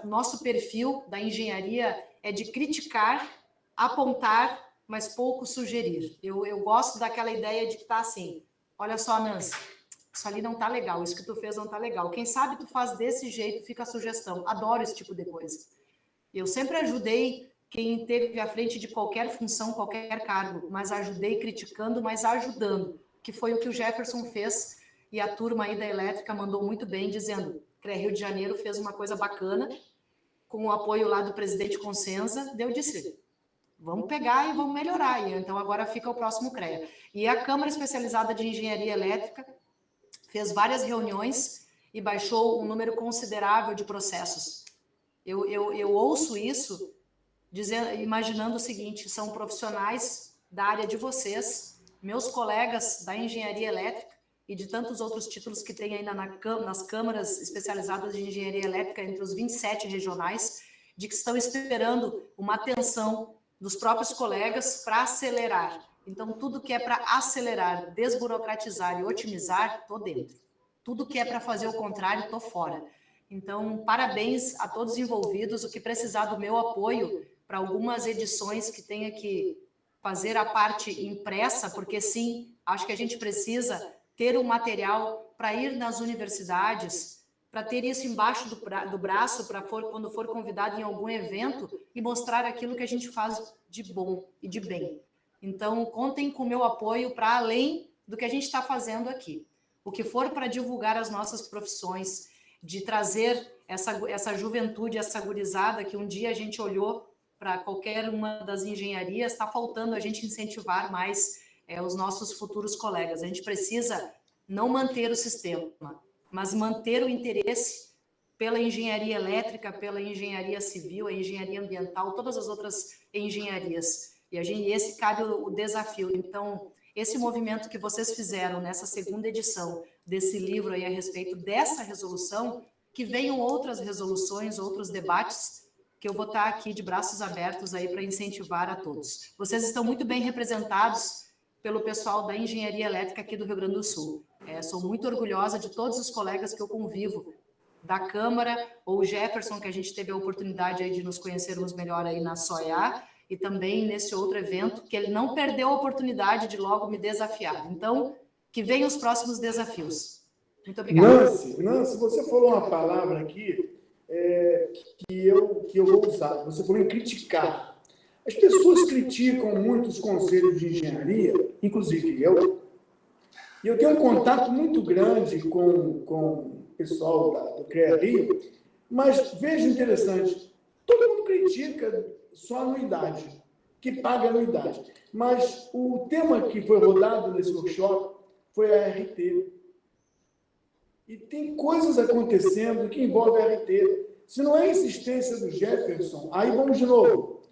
Speaker 10: Nosso perfil da engenharia é de criticar, apontar, mas pouco sugerir. Eu gosto daquela ideia de que tá assim, olha só, Nancy, isso ali não tá legal, isso que tu fez não tá legal. Quem sabe tu faz desse jeito, fica a sugestão. Adoro esse tipo de coisa. Eu sempre ajudei quem teve à frente de qualquer função, qualquer cargo, mas ajudei criticando, mas ajudando, que foi o que o Jefferson fez, e a turma aí da elétrica mandou muito bem, dizendo que Rio de Janeiro fez uma coisa bacana, com o apoio lá do presidente Consenza. Eu disse, vamos pegar e vamos melhorar. E então agora fica o próximo CREA. E a Câmara Especializada de Engenharia Elétrica fez várias reuniões e baixou um número considerável de processos. Eu ouço isso imaginando o seguinte: são profissionais da área de vocês, meus colegas da engenharia elétrica e de tantos outros títulos que tem ainda nas câmaras especializadas de engenharia elétrica, entre os 27 regionais, de que estão esperando uma atenção dos próprios colegas para acelerar. Então, tudo que é para acelerar, desburocratizar e otimizar, estou dentro. Tudo que é para fazer o contrário, estou fora. Então, parabéns a todos os envolvidos. O que precisar do meu apoio para algumas edições que tenha que fazer a parte impressa, porque sim, acho que a gente precisa ter um material para ir nas universidades, para ter isso embaixo do braço, para quando for convidado em algum evento e mostrar aquilo que a gente faz de bom e de bem. Então, contem com o meu apoio para além do que a gente está fazendo aqui. O que for para divulgar as nossas profissões, de trazer essa juventude, essa gurizada que um dia a gente olhou para qualquer uma das engenharias, está faltando a gente incentivar mais os nossos futuros colegas. A gente precisa não manter o sistema, mas manter o interesse pela engenharia elétrica, pela engenharia civil, a engenharia ambiental, todas as outras engenharias. E esse cabe o desafio. Então, esse movimento que vocês fizeram nessa segunda edição desse livro aí a respeito dessa resolução, que venham outras resoluções, outros debates, que eu vou estar aqui de braços abertos aí para incentivar a todos. Vocês estão muito bem representados pelo pessoal da engenharia elétrica aqui do Rio Grande do Sul. Sou muito orgulhosa de todos os colegas que eu convivo da Câmara, ou o Jefferson, que a gente teve a oportunidade aí de nos conhecermos melhor aí na SOIA, e também nesse outro evento, que ele não perdeu a oportunidade de logo me desafiar. Então, que venham os próximos desafios. Muito obrigada.
Speaker 1: Nancy, você falou uma palavra aqui que eu vou usar. Você falou em criticar. As pessoas criticam muito os conselhos de engenharia, inclusive eu. E eu tenho um contato muito grande com o pessoal do CREA Rio, mas veja interessante, todo mundo critica só a anuidade, que paga a anuidade. Mas o tema que foi rodado nesse workshop foi a RT. E tem coisas acontecendo que envolvem a RT. Se não é a insistência do Jefferson, aí vamos de novo.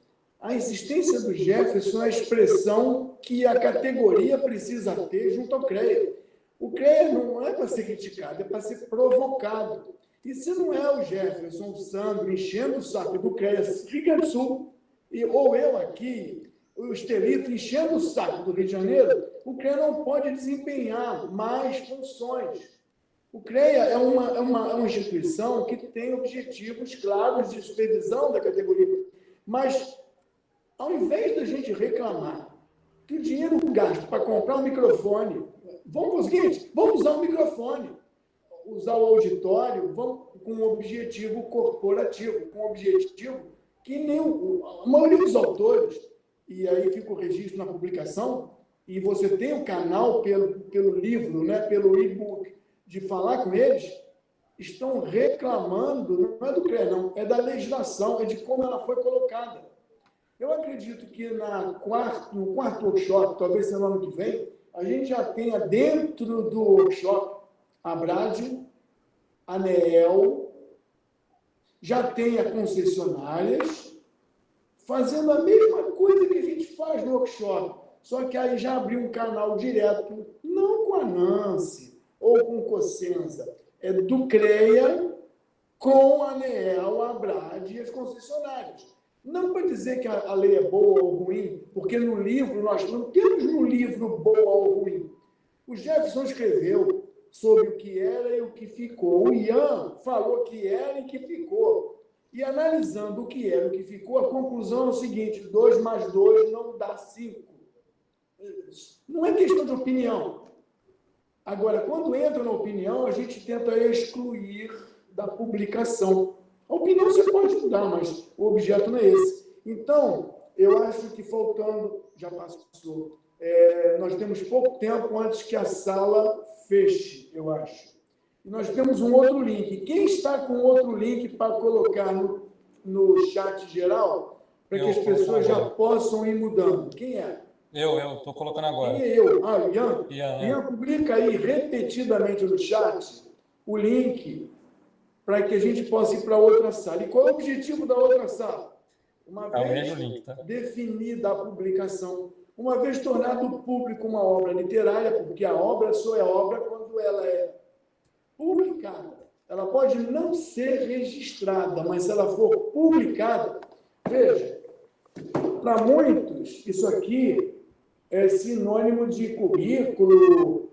Speaker 1: A insistência do Jefferson é a expressão que a categoria precisa ter junto ao CREA. O CREA não é para ser criticado, é para ser provocado. E se não é o Jefferson, o Sandro, enchendo o saco do CREA Rio Grande do Sul, ou eu aqui, o Estelito enchendo o saco do Rio de Janeiro, o CREA não pode desempenhar mais funções. O CREA é uma instituição que tem objetivos claros de supervisão da categoria. Mas, ao invés da gente reclamar que o dinheiro gasto para comprar um microfone, vamos fazer o seguinte, vamos usar um microfone, usar o auditório, vamos com um objetivo corporativo, com um objetivo que nem a maioria dos autores, e aí fica o registro na publicação, e você tem o canal pelo livro, né, pelo e-book, de falar com eles, estão reclamando, não é do CREA, não, é da legislação, é de como ela foi colocada. Eu acredito que no quarto workshop, talvez no ano que vem, a gente já tenha dentro do workshop a Brad, a ANEEL, já tenha concessionárias, fazendo a mesma coisa que a gente faz no workshop, só que aí já abriu um canal direto, não com a Nancy, ou com Cosenza, é do CREA com a ANEEL, a Brad e as concessionárias. Não para dizer que a lei é boa ou ruim, porque no livro, nós não temos no livro boa ou ruim. O Jefferson escreveu sobre o que era e o que ficou. O Ian falou que era e que ficou. E analisando o que era e o que ficou, a conclusão é o seguinte, 2 mais 2 não dá 5. Não é questão de opinião. Agora, quando entra na opinião, a gente tenta excluir da publicação. A opinião você pode mudar, mas o objeto não é esse. Então, eu acho que faltando, já passou, nós temos pouco tempo antes que a sala feche, eu acho. E nós temos um outro link. Quem está com outro link para colocar no chat geral, para que as pessoas já possam ir mudando? Quem é?
Speaker 5: Eu estou colocando agora.
Speaker 1: Quem é eu? Ah, o Ian?
Speaker 5: Ian,
Speaker 1: publica aí repetidamente no chat o link para que a gente possa ir para outra sala. E qual é o objetivo da outra sala? Uma
Speaker 5: É o
Speaker 1: vez
Speaker 5: mesmo link, tá?
Speaker 1: definida a publicação, uma vez tornado público uma obra literária, porque a obra só é obra quando ela é publicada. Ela pode não ser registrada, mas se ela for publicada, veja, para muitos, isso aqui é sinônimo de currículo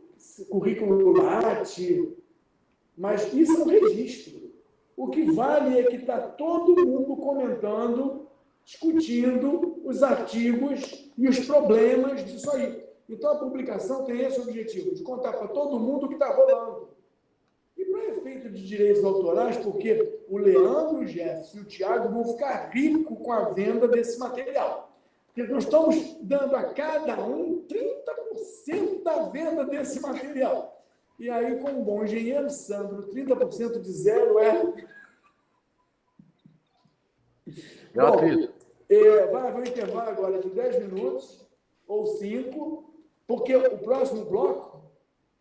Speaker 1: Lattes, mas isso é um registro. O que vale é que está todo mundo comentando, discutindo os artigos e os problemas disso aí. Então, a publicação tem esse objetivo, de contar para todo mundo o que está rolando. E para efeito de direitos autorais, porque o Leandro, o Jefferson e o Tiago vão ficar ricos com a venda desse material. Porque nós estamos dando a cada um 30% da venda desse material. E aí, com um bom engenheiro, Sandro, 30% de zero é...
Speaker 9: Gratuito.
Speaker 1: Vai haver um intervalo agora de 10 minutos, ou 5, porque o próximo bloco,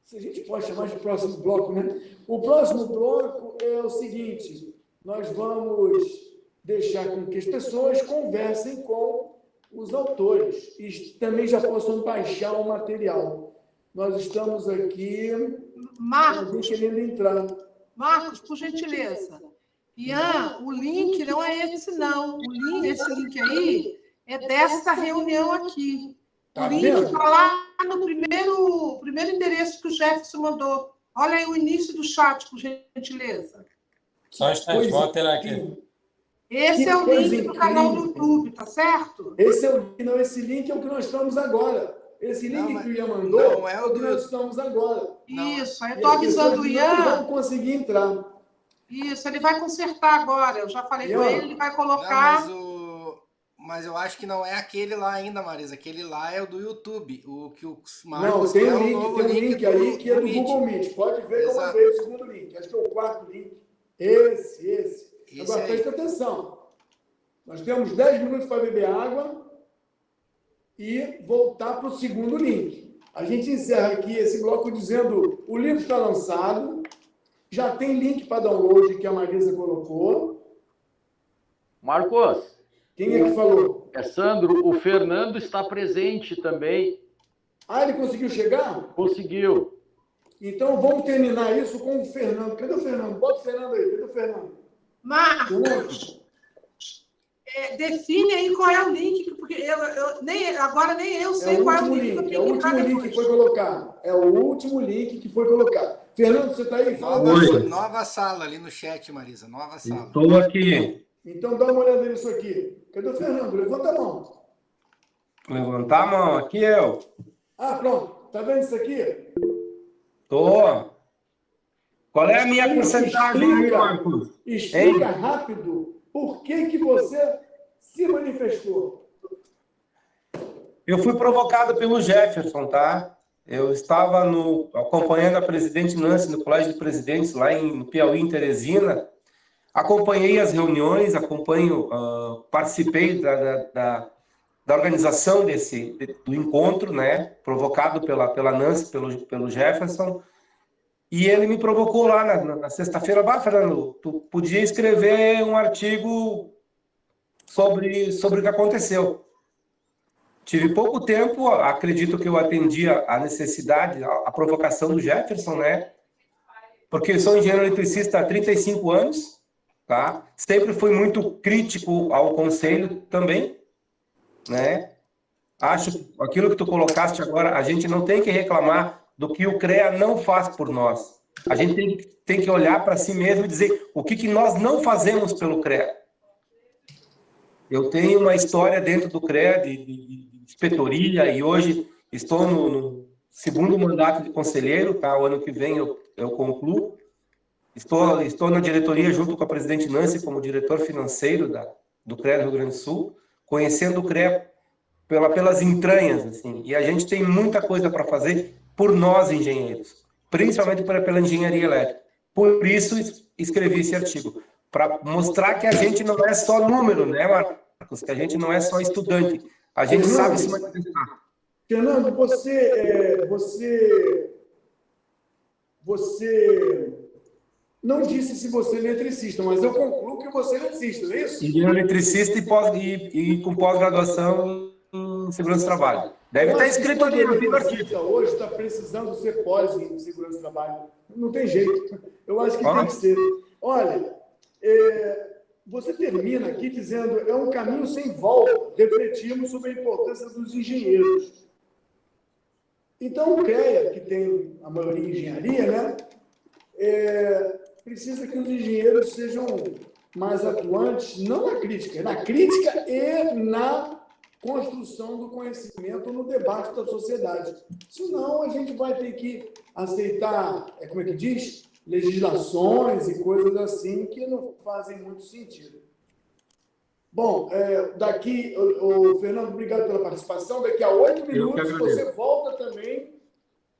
Speaker 1: se a gente pode chamar de próximo bloco, né? O próximo bloco é o seguinte, nós vamos deixar com que as pessoas conversem com os autores e também já possam baixar o material. Nós estamos aqui...
Speaker 3: Marcos,
Speaker 1: querendo entrar.
Speaker 3: Marcos, por gentileza. Ian, o link não é esse, não. Esse link aí é desta reunião aqui. O link está lá no primeiro endereço que o Jefferson mandou. Olha aí o início do chat, por gentileza.
Speaker 5: Só um instante, vou alterar aqui.
Speaker 3: Esse é o link do canal do YouTube, tá certo?
Speaker 1: Esse link é o que nós estamos agora. Esse link que o Ian mandou
Speaker 7: não é o que
Speaker 1: nós estamos agora.
Speaker 3: Isso, aí eu estou avisando o Ian.
Speaker 1: Não vão conseguir entrar.
Speaker 3: Isso, ele vai consertar agora. Eu já falei com ele vai colocar...
Speaker 7: Mas eu acho que não é aquele lá ainda, Marisa. Aquele lá é o do YouTube. O que o Marcos
Speaker 1: não, tem um link aí que é do Google Meet. Pode ver como veio o segundo link. Acho que é o quarto link. Esse. Agora, presta atenção. Nós temos 10 minutos para beber água e voltar para o segundo link. A gente encerra aqui esse bloco dizendo o livro está lançado, já tem link para download que a Marisa colocou.
Speaker 9: Marcos.
Speaker 1: Quem é que falou?
Speaker 9: É Sandro. O Fernando está presente também.
Speaker 1: Ah, ele conseguiu chegar?
Speaker 9: Conseguiu.
Speaker 1: Então, vamos terminar isso com o Fernando. Cadê o Fernando? Bota o Fernando aí. Cadê o Fernando?
Speaker 3: Marcos, define aí qual é o link, porque agora nem eu sei qual é o link.
Speaker 1: É o último link que foi colocado. É o último link que foi colocado. Fernando, você está aí?
Speaker 7: Nova sala ali no chat, Marisa. Nova sala.
Speaker 11: Estou aqui.
Speaker 1: Então dá uma olhada nisso aqui. Cadê o Fernando? Levanta a mão.
Speaker 11: Levantar a mão. Aqui eu.
Speaker 1: Ah, pronto. Tá vendo isso aqui?
Speaker 11: Tô. Qual é a minha porcentagem, Marcos?
Speaker 1: Explica rápido por que você se manifestou.
Speaker 11: Eu fui provocado pelo Jefferson, tá? Eu estava acompanhando a presidente Nancy no Colégio de Presidentes, lá no Piauí, em Teresina. Acompanhei as reuniões, participei da organização do encontro, né? Provocado pela Nancy, pelo Jefferson. E ele me provocou lá na sexta-feira. Fernando, tu podia escrever um artigo sobre o que aconteceu. Tive pouco tempo, acredito que eu atendi a necessidade, a provocação do Jefferson, né? Porque eu sou engenheiro eletricista há 35 anos, tá? Sempre fui muito crítico ao conselho também, né? Acho aquilo que tu colocaste agora, a gente não tem que reclamar do que o CREA não faz por nós. A gente tem que olhar para si mesmo e dizer o que nós não fazemos pelo CREA. Eu tenho uma história dentro do CREA de inspetoria e hoje estou no segundo mandato de conselheiro, tá? O ano que vem eu concluo. Estou na diretoria junto com a presidente Nancy como diretor financeiro do CREA do Rio Grande do Sul, conhecendo o CREA pelas entranhas, assim. E a gente tem muita coisa para fazer por nós, engenheiros, principalmente pela engenharia elétrica. Por isso, escrevi esse artigo, para mostrar que a gente não é só número, né, Marcos? Que a gente não é só estudante. A gente sabe se manifestar.
Speaker 1: Fernando, você não disse se você é eletricista, mas eu concluo que você é eletricista, não é isso?
Speaker 11: Engenheiro eletricista e com pós-graduação em segurança do trabalho. Deve estar escrito ali no artigo.
Speaker 1: Hoje está precisando ser pós em segurança do trabalho. Não tem jeito. Eu acho que tem que ser. Olha, você termina aqui dizendo é um caminho sem volta. Refletimos sobre a importância dos engenheiros. Então, o CREA, que tem a maioria em engenharia, né, precisa que os engenheiros sejam mais atuantes, não na crítica e na construção do conhecimento no debate da sociedade. Senão, a gente vai ter que aceitar, como é que diz? Legislações e coisas assim que não fazem muito sentido. Bom, daqui, Fernando, obrigado pela participação. Daqui a 8 minutos você volta também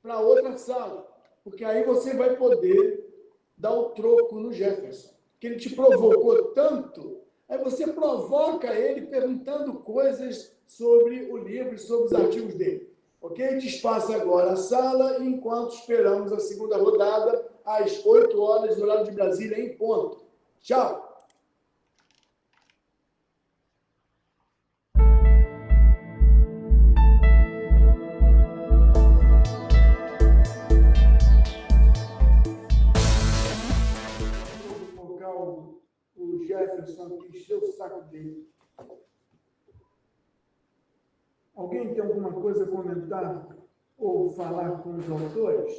Speaker 1: para outra sala, porque aí você vai poder dar o troco no Jefferson, que ele te provocou tanto. Aí você provoca ele perguntando coisas sobre o livro e sobre os artigos dele. Ok? Despaça agora a sala enquanto esperamos a segunda rodada às 8 horas do horário de Brasília em ponto. Tchau! Vou colocar o Jefferson que encheu o saco dele. Alguém tem alguma coisa a comentar ou falar com os autores?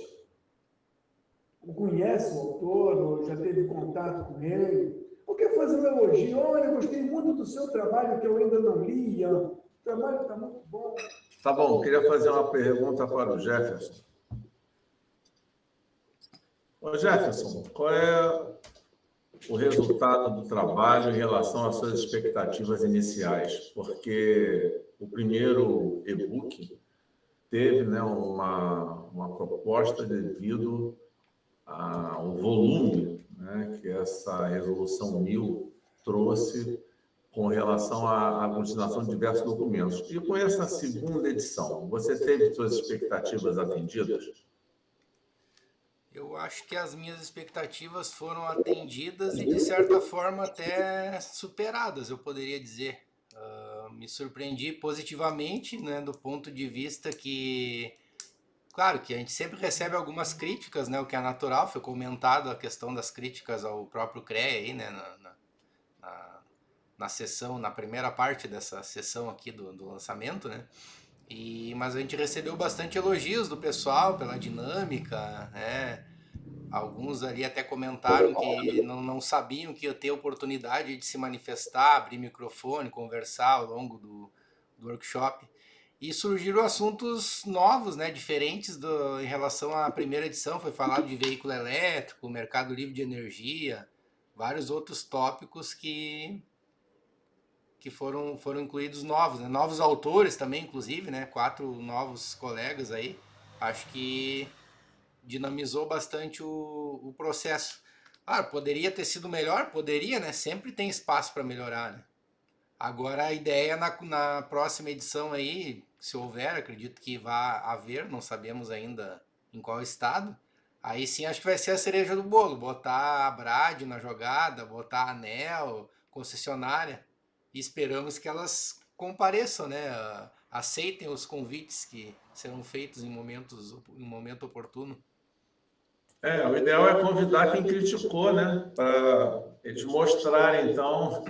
Speaker 1: Conhece o autor ou já teve contato com ele? Ou quer fazer um elogio? Olha, gostei muito do seu trabalho que eu ainda não li. O trabalho está muito bom.
Speaker 4: Tá bom, queria fazer uma pergunta para o Jefferson. Ô Jefferson, qual é o resultado do trabalho em relação às suas expectativas iniciais? Porque o primeiro e-book teve, né, uma proposta devido ao volume, né, que essa resolução 1000 trouxe com relação à aglutinação de diversos documentos. E com essa segunda edição, você teve suas expectativas atendidas?
Speaker 7: Eu acho que as minhas expectativas foram atendidas e, de certa forma, até superadas, eu poderia dizer. Me surpreendi positivamente, né, do ponto de vista que, claro, que a gente sempre recebe algumas críticas, né, o que é natural, foi comentado a questão das críticas ao próprio CREA aí, né, sessão, na primeira parte dessa sessão aqui do lançamento, né? Mas a gente recebeu bastante elogios do pessoal pela dinâmica, né? Alguns ali até comentaram que não sabiam que ia ter oportunidade de se manifestar, abrir microfone, conversar ao longo do workshop. E surgiram assuntos novos, né, diferentes em relação à primeira edição. Foi falado de veículo elétrico, mercado livre de energia, vários outros tópicos que foram incluídos novos, né? Novos autores também, inclusive, né? 4 novos colegas aí. Acho que dinamizou bastante o processo. Poderia ter sido melhor? Poderia, né? Sempre tem espaço para melhorar, né? Agora a ideia na próxima edição aí, se houver, acredito que vai haver, não sabemos ainda em qual estado, aí sim acho que vai ser a cereja do bolo, botar a Brad na jogada, botar a ANEEL, concessionária, e esperamos que elas compareçam, né? Aceitem os convites que serão feitos em momento oportuno.
Speaker 4: O ideal é convidar quem criticou, né? Para eles mostrarem, então,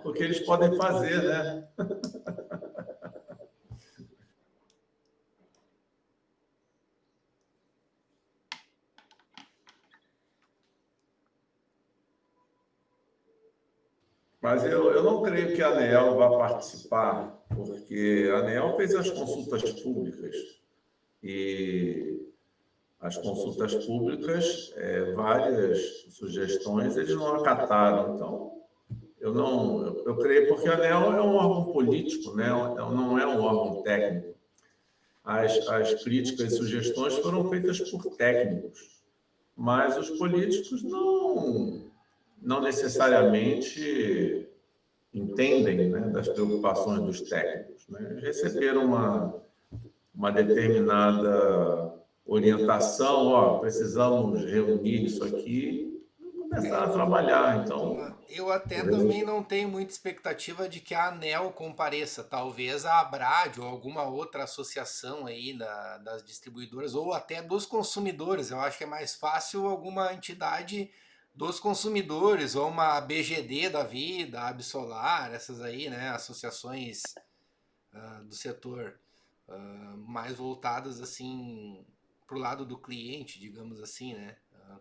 Speaker 4: o que eles podem fazer, né? Mas eu não creio que a ANEEL vá participar, porque a ANEEL fez as consultas públicas e as consultas públicas, várias sugestões, eles não acataram. Então, eu creio, porque a ANEEL é um órgão político, né? Não é um órgão técnico. As críticas e sugestões foram feitas por técnicos, mas os políticos não necessariamente entendem, né, das preocupações dos técnicos, né? Eles receberam uma determinada orientação, precisamos reunir isso aqui e começar a trabalhar. Então,
Speaker 7: eu até também não tenho muita expectativa de que a ANEEL compareça. Talvez a Abrad ou alguma outra associação aí das distribuidoras ou até dos consumidores. Eu acho que é mais fácil alguma entidade dos consumidores ou uma BGD da vida, a Absolar, essas aí, né, associações do setor mais voltadas assim para o lado do cliente, digamos assim, né?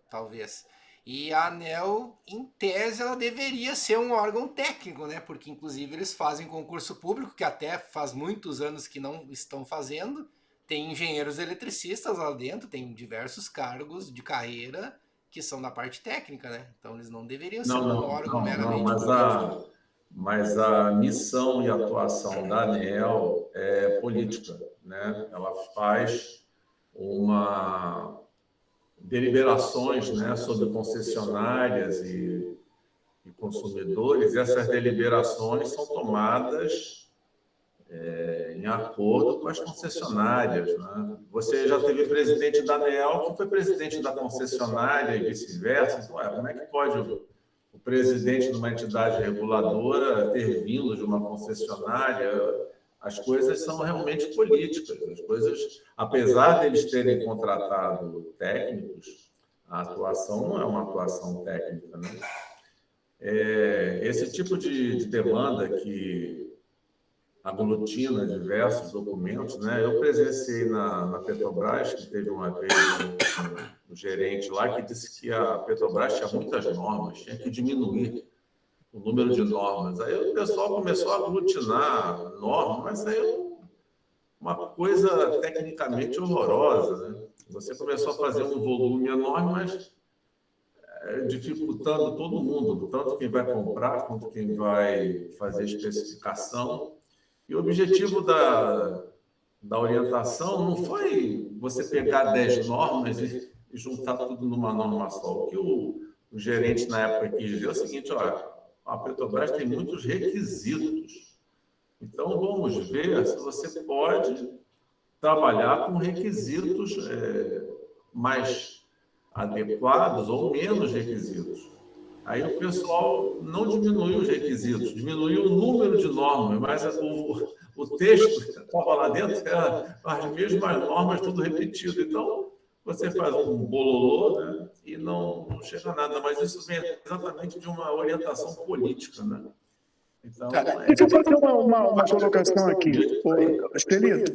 Speaker 7: Talvez. E a ANEEL, em tese, ela deveria ser um órgão técnico, né? Porque, inclusive, eles fazem concurso público, que até faz muitos anos que não estão fazendo. Tem engenheiros eletricistas lá dentro, tem diversos cargos de carreira que são da parte técnica, né? Então, eles não deveriam ser um órgão meramente político.
Speaker 4: Mas a missão e atuação da ANEEL é política, né? Ela faz deliberações, né, sobre concessionárias e consumidores, e essas deliberações são tomadas em acordo com as concessionárias, né? Você já teve presidente da ANEEL que foi presidente da concessionária e vice-versa. Então, como é que pode o presidente de uma entidade reguladora ter vindo de uma concessionária? As coisas são realmente políticas. As coisas, apesar deles terem contratado técnicos, a atuação não é uma atuação técnica, né? Esse tipo de demanda que aglutina diversos documentos, né? Eu presenciei na Petrobras, que teve uma vez um gerente lá que disse que a Petrobras tinha muitas normas, tinha que diminuir o número de normas. Aí o pessoal começou a aglutinar normas, mas aí é uma coisa tecnicamente horrorosa, né? Você começou a fazer um volume enorme, mas dificultando todo mundo, tanto quem vai comprar quanto quem vai fazer especificação. E o objetivo da orientação não foi você pegar 10 normas e juntar tudo numa norma só. O que o gerente na época quis dizer é o seguinte: olha, a Petrobras tem muitos requisitos. Então, vamos ver se você pode trabalhar com requisitos mais adequados ou menos requisitos. Aí o pessoal não diminuiu os requisitos, diminuiu o número de normas, mas o texto que estava lá dentro era as mesmas normas, tudo repetido. Então, você faz um bololô, né, e não chega a nada. Mas isso vem exatamente de uma orientação política, né? Então,
Speaker 1: Deixa eu fazer uma colocação aqui, Estelito.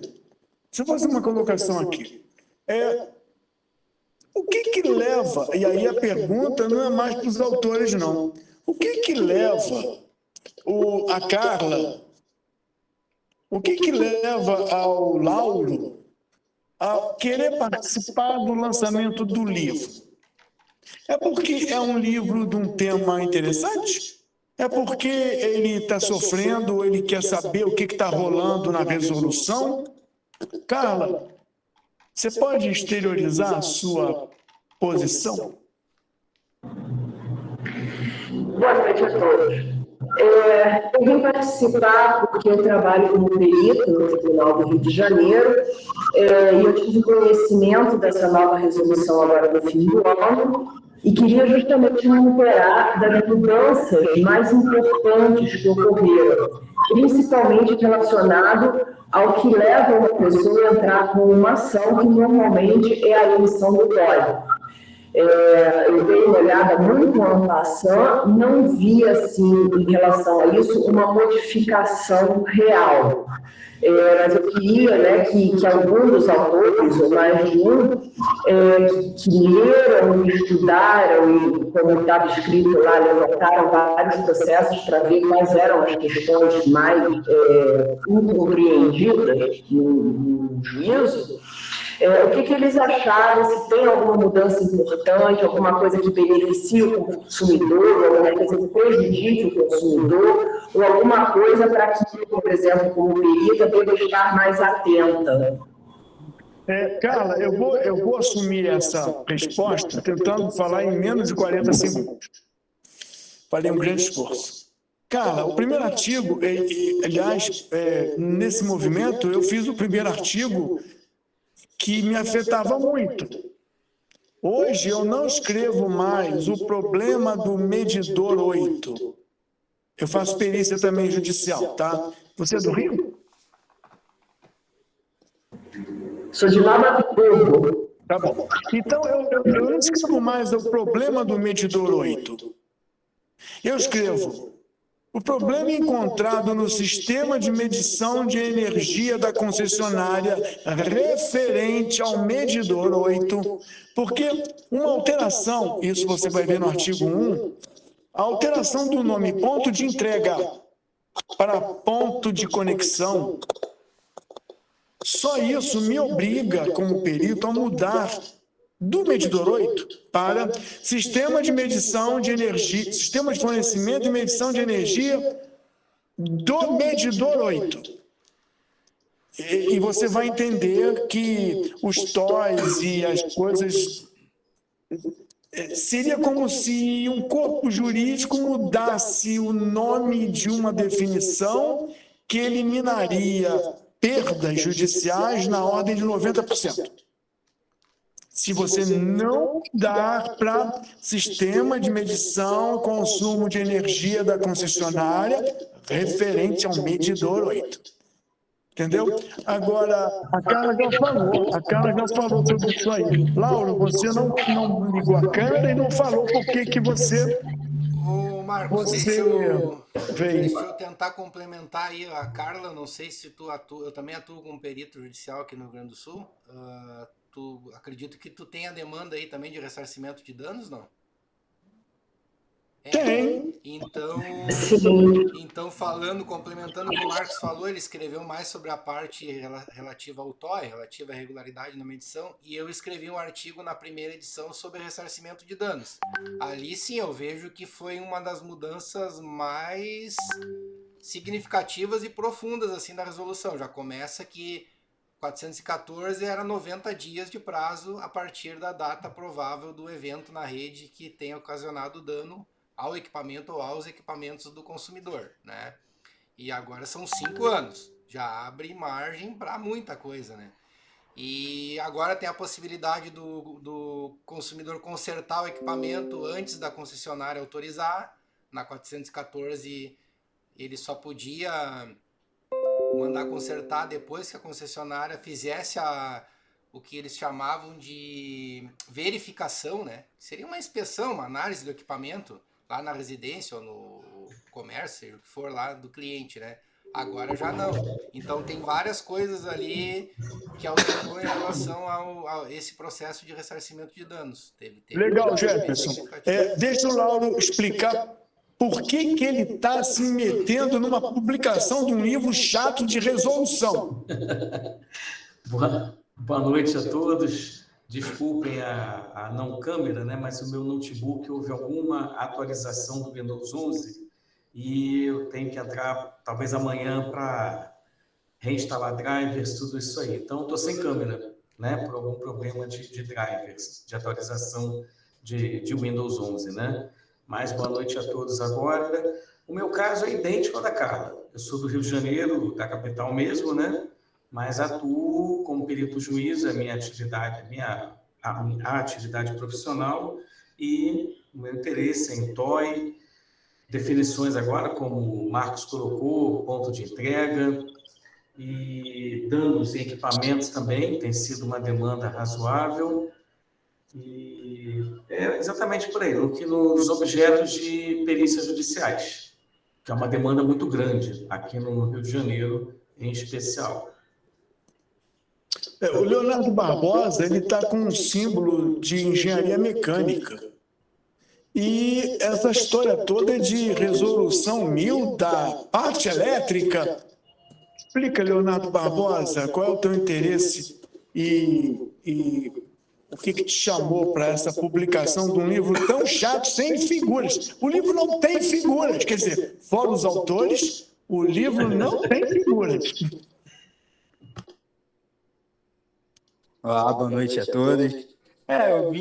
Speaker 1: Deixa eu fazer uma colocação aqui. O que leva, e aí a pergunta não é mais para os autores, não. O que leva a Carla, o que leva ao Lauro a querer participar do lançamento do livro? É porque é um livro de um tema interessante? É porque ele está sofrendo, ou ele quer saber o que está rolando na resolução? Carla, você pode exteriorizar a sua posição?
Speaker 12: Boa noite a todos. Eu vim participar porque eu trabalho como perito no Tribunal do Rio de Janeiro e eu tive conhecimento dessa nova resolução agora no fim do ano e queria justamente recuperar das mudanças mais importantes que ocorreram, principalmente relacionado ao que leva uma pessoa a entrar com uma ação que normalmente é a emissão do TOI. Eu dei uma olhada muito ano passado, não vi, assim, em relação a isso, uma modificação real. Mas eu queria, né, que alguns dos autores, ou mais de um, que leram e estudaram, e como estava escrito lá, levantaram vários processos para ver quais eram as questões mais incompreendidas no juízo, o que eles acharam, se tem alguma mudança importante, alguma coisa que beneficie o consumidor, alguma coisa que prejudique o consumidor, ou alguma coisa para que, por exemplo, como perita, deva estar mais atenta.
Speaker 1: Carla, eu vou assumir essa resposta tentando falar em menos de 40 segundos. Falei um grande esforço. Carla, o primeiro artigo, aliás, nesse movimento, eu fiz o primeiro artigo que me afetava muito. Hoje eu não escrevo mais o problema do medidor 8. Eu faço perícia também judicial, tá? Você é do Rio?
Speaker 12: Sou de Nova Friburgo.
Speaker 1: Tá bom. Então eu não escrevo mais o problema do medidor 8. Eu escrevo o problema encontrado no sistema de medição de energia da concessionária referente ao medidor 8, porque uma alteração, isso você vai ver no artigo 1, a alteração do nome ponto de entrega para ponto de conexão, só isso me obriga, como perito, a mudar do medidor 8 para sistema de medição de energia, sistema de fornecimento e medição de energia do medidor 8. E você vai entender que os TOIs e as coisas... Seria como se um corpo jurídico mudasse o nome de uma definição que eliminaria perdas judiciais na ordem de 90%. Se você não dar para sistema de medição, consumo de energia da concessionária referente ao medidor 8. Entendeu? Agora, a Carla já falou sobre isso aí. Lauro, você não ligou a câmera e não falou por que você...
Speaker 7: Ô, Marcos, deixa eu tentar complementar aí a Carla. Não sei se tu atua, eu também atuo como perito judicial aqui no Rio Grande do Sul. Acredito que tu tem a demanda aí também de ressarcimento de danos, não?
Speaker 1: Tem.
Speaker 7: Então, complementando o que o Marcos falou, ele escreveu mais sobre a parte relativa ao TOI, relativa à regularidade na medição, e eu escrevi um artigo na primeira edição sobre ressarcimento de danos. Ali sim eu vejo que foi uma das mudanças mais significativas e profundas assim da resolução. Já começa que 414 era 90 dias de prazo a partir da data provável do evento na rede que tenha ocasionado dano ao equipamento ou aos equipamentos do consumidor, né? E agora são 5 anos. Já abre margem para muita coisa, né? E agora tem a possibilidade do consumidor consertar o equipamento antes da concessionária autorizar. Na 414 ele só podia mandar consertar depois que a concessionária fizesse o que eles chamavam de verificação, né? Seria uma inspeção, uma análise do equipamento lá na residência ou comércio, seja o que for lá do cliente, né? Agora já não. Então tem várias coisas ali que alterou em relação a esse processo de ressarcimento de danos. Teve
Speaker 1: Legal, Jefferson. Deixa o Lauro explicar por que ele está se metendo numa publicação de um livro chato de resolução.
Speaker 13: Boa noite a todos. Desculpem a não câmera, né? Mas o meu notebook houve alguma atualização do Windows 11 e eu tenho que entrar talvez amanhã para reinstalar drivers, tudo isso aí. Então, estou sem câmera, né? Por algum problema de drivers, de atualização de Windows 11, né? Mas boa noite a todos agora. O meu caso é idêntico ao da Carla. Eu sou do Rio de Janeiro, da capital mesmo, né? Mas atuo como perito juiz, a minha atividade, a atividade profissional, e o meu interesse é em TOI, definições agora, como o Marcos colocou, ponto de entrega, e danos em equipamentos também, tem sido uma demanda razoável, e é exatamente por aí, nos objetos de perícias judiciais, que é uma demanda muito grande aqui no Rio de Janeiro, em especial.
Speaker 1: O Leonardo Barbosa, ele está com um símbolo de engenharia mecânica. E essa história toda é de resolução 1000 da parte elétrica. Explica, Leonardo Barbosa, qual é o teu interesse e o que te chamou para essa publicação de um livro tão chato, sem figuras. O livro não tem figuras, quer dizer, fora os autores, o livro não tem figuras.
Speaker 14: Olá, boa noite a todos. Eu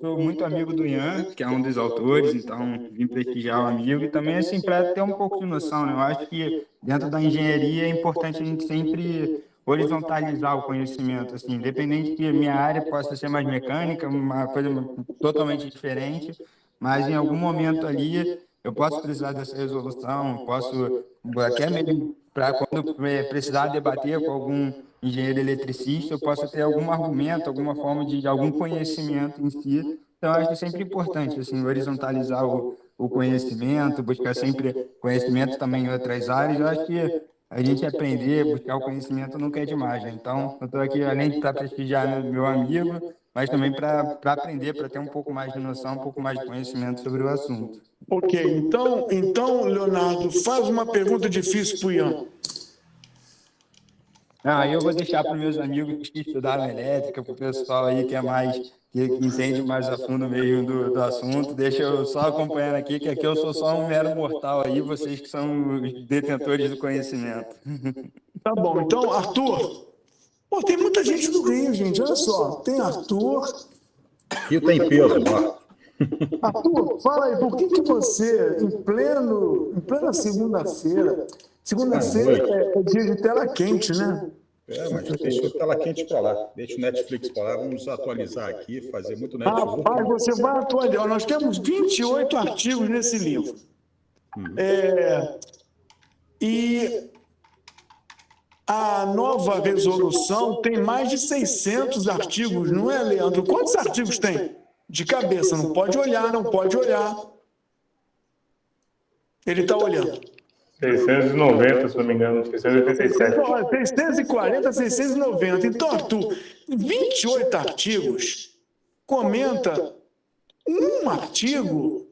Speaker 14: sou muito amigo do Ian, que é um dos autores, então vim prestigiar o amigo e também, assim, para ter um pouco de noção, né? Eu acho que dentro da engenharia é importante a gente sempre horizontalizar o conhecimento, assim, independente que a minha área possa ser mais mecânica, uma coisa totalmente diferente, mas em algum momento ali eu posso precisar dessa resolução, posso, até mesmo para quando precisar debater com algum engenheiro eletricista, eu posso ter algum argumento, alguma forma de algum conhecimento em si. Então, eu acho que é sempre importante, assim, horizontalizar o conhecimento, buscar sempre conhecimento também em outras áreas. Eu acho que a gente aprender, buscar o conhecimento nunca é demais, né? Então, eu estou aqui, além de para prestigiar meu amigo, mas também para aprender, para ter um pouco mais de noção, um pouco mais de conhecimento sobre o assunto.
Speaker 1: Ok, então, Leonardo, faz uma pergunta difícil para o Ian.
Speaker 14: Eu vou deixar para os meus amigos que estudaram elétrica, para o pessoal aí que é mais, que entende mais a fundo mesmo do assunto. Deixa eu só acompanhando aqui, que aqui eu sou só um mero mortal aí, vocês que são os detentores do conhecimento.
Speaker 1: Tá bom, então, Arthur. Pô, tem muita gente do Rio, gente, olha só. Tem Arthur.
Speaker 8: Rio tem peso, ó.
Speaker 1: Arthur, fala aí, por que você, em plena segunda-feira é dia de tela quente, né?
Speaker 8: Mas deixa a tela quente para lá, deixa o Netflix para lá, vamos atualizar aqui, fazer muito Netflix.
Speaker 1: Rapaz, você vai atualizar. Nós temos 28 artigos nesse livro. E a nova resolução tem mais de 600 artigos, não é, Leandro? Quantos artigos tem? De cabeça, não pode olhar. Ele está olhando.
Speaker 2: 690, se não me engano, 687.
Speaker 1: 640, 690. Então, Arthur, 28 artigos, comenta um artigo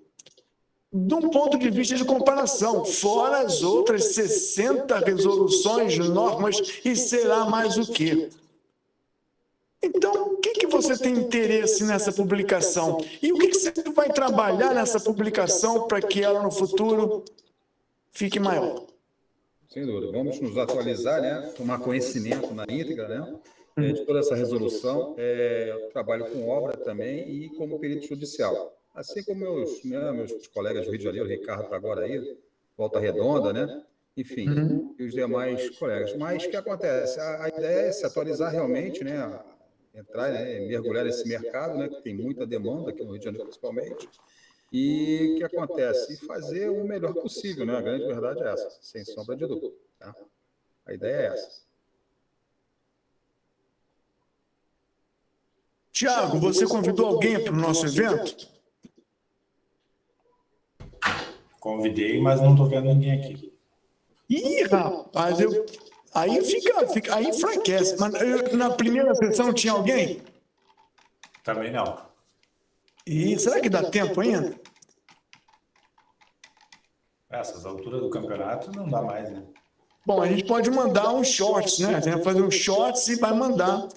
Speaker 1: de um ponto de vista de comparação, fora as outras 60 resoluções, normas, e será mais o quê? Então, o que você tem interesse nessa publicação? E o que você vai trabalhar nessa publicação para que ela, no futuro, fique maior?
Speaker 8: Sem dúvida. Vamos nos atualizar, né? Tomar conhecimento na íntegra, né? De toda essa resolução. Eu trabalho com obra também e como perito judicial. Assim como meus colegas do Rio de Janeiro, o Ricardo está agora aí, Volta Redonda, né? Enfim, e os demais colegas. Mas o que acontece? A ideia é se atualizar realmente, né? Entrar, né? Mergulhar nesse mercado, né? Que tem muita demanda aqui no Rio de Janeiro, principalmente. E o que acontece? E fazer o melhor possível, né? A grande verdade é essa, sem sombra de dúvida. Tá? A ideia é essa.
Speaker 1: Tiago, você convidou alguém para o nosso evento?
Speaker 8: Convidei, mas não estou vendo ninguém aqui.
Speaker 1: Ih, rapaz, aí aí enfraquece. Mas na primeira sessão tinha alguém?
Speaker 8: Também não.
Speaker 1: E será que dá tempo ainda?
Speaker 8: Essas alturas do campeonato não dá mais, né?
Speaker 1: Bom, a gente pode mandar uns shorts, né? A gente vai fazer uns shorts e vai mandar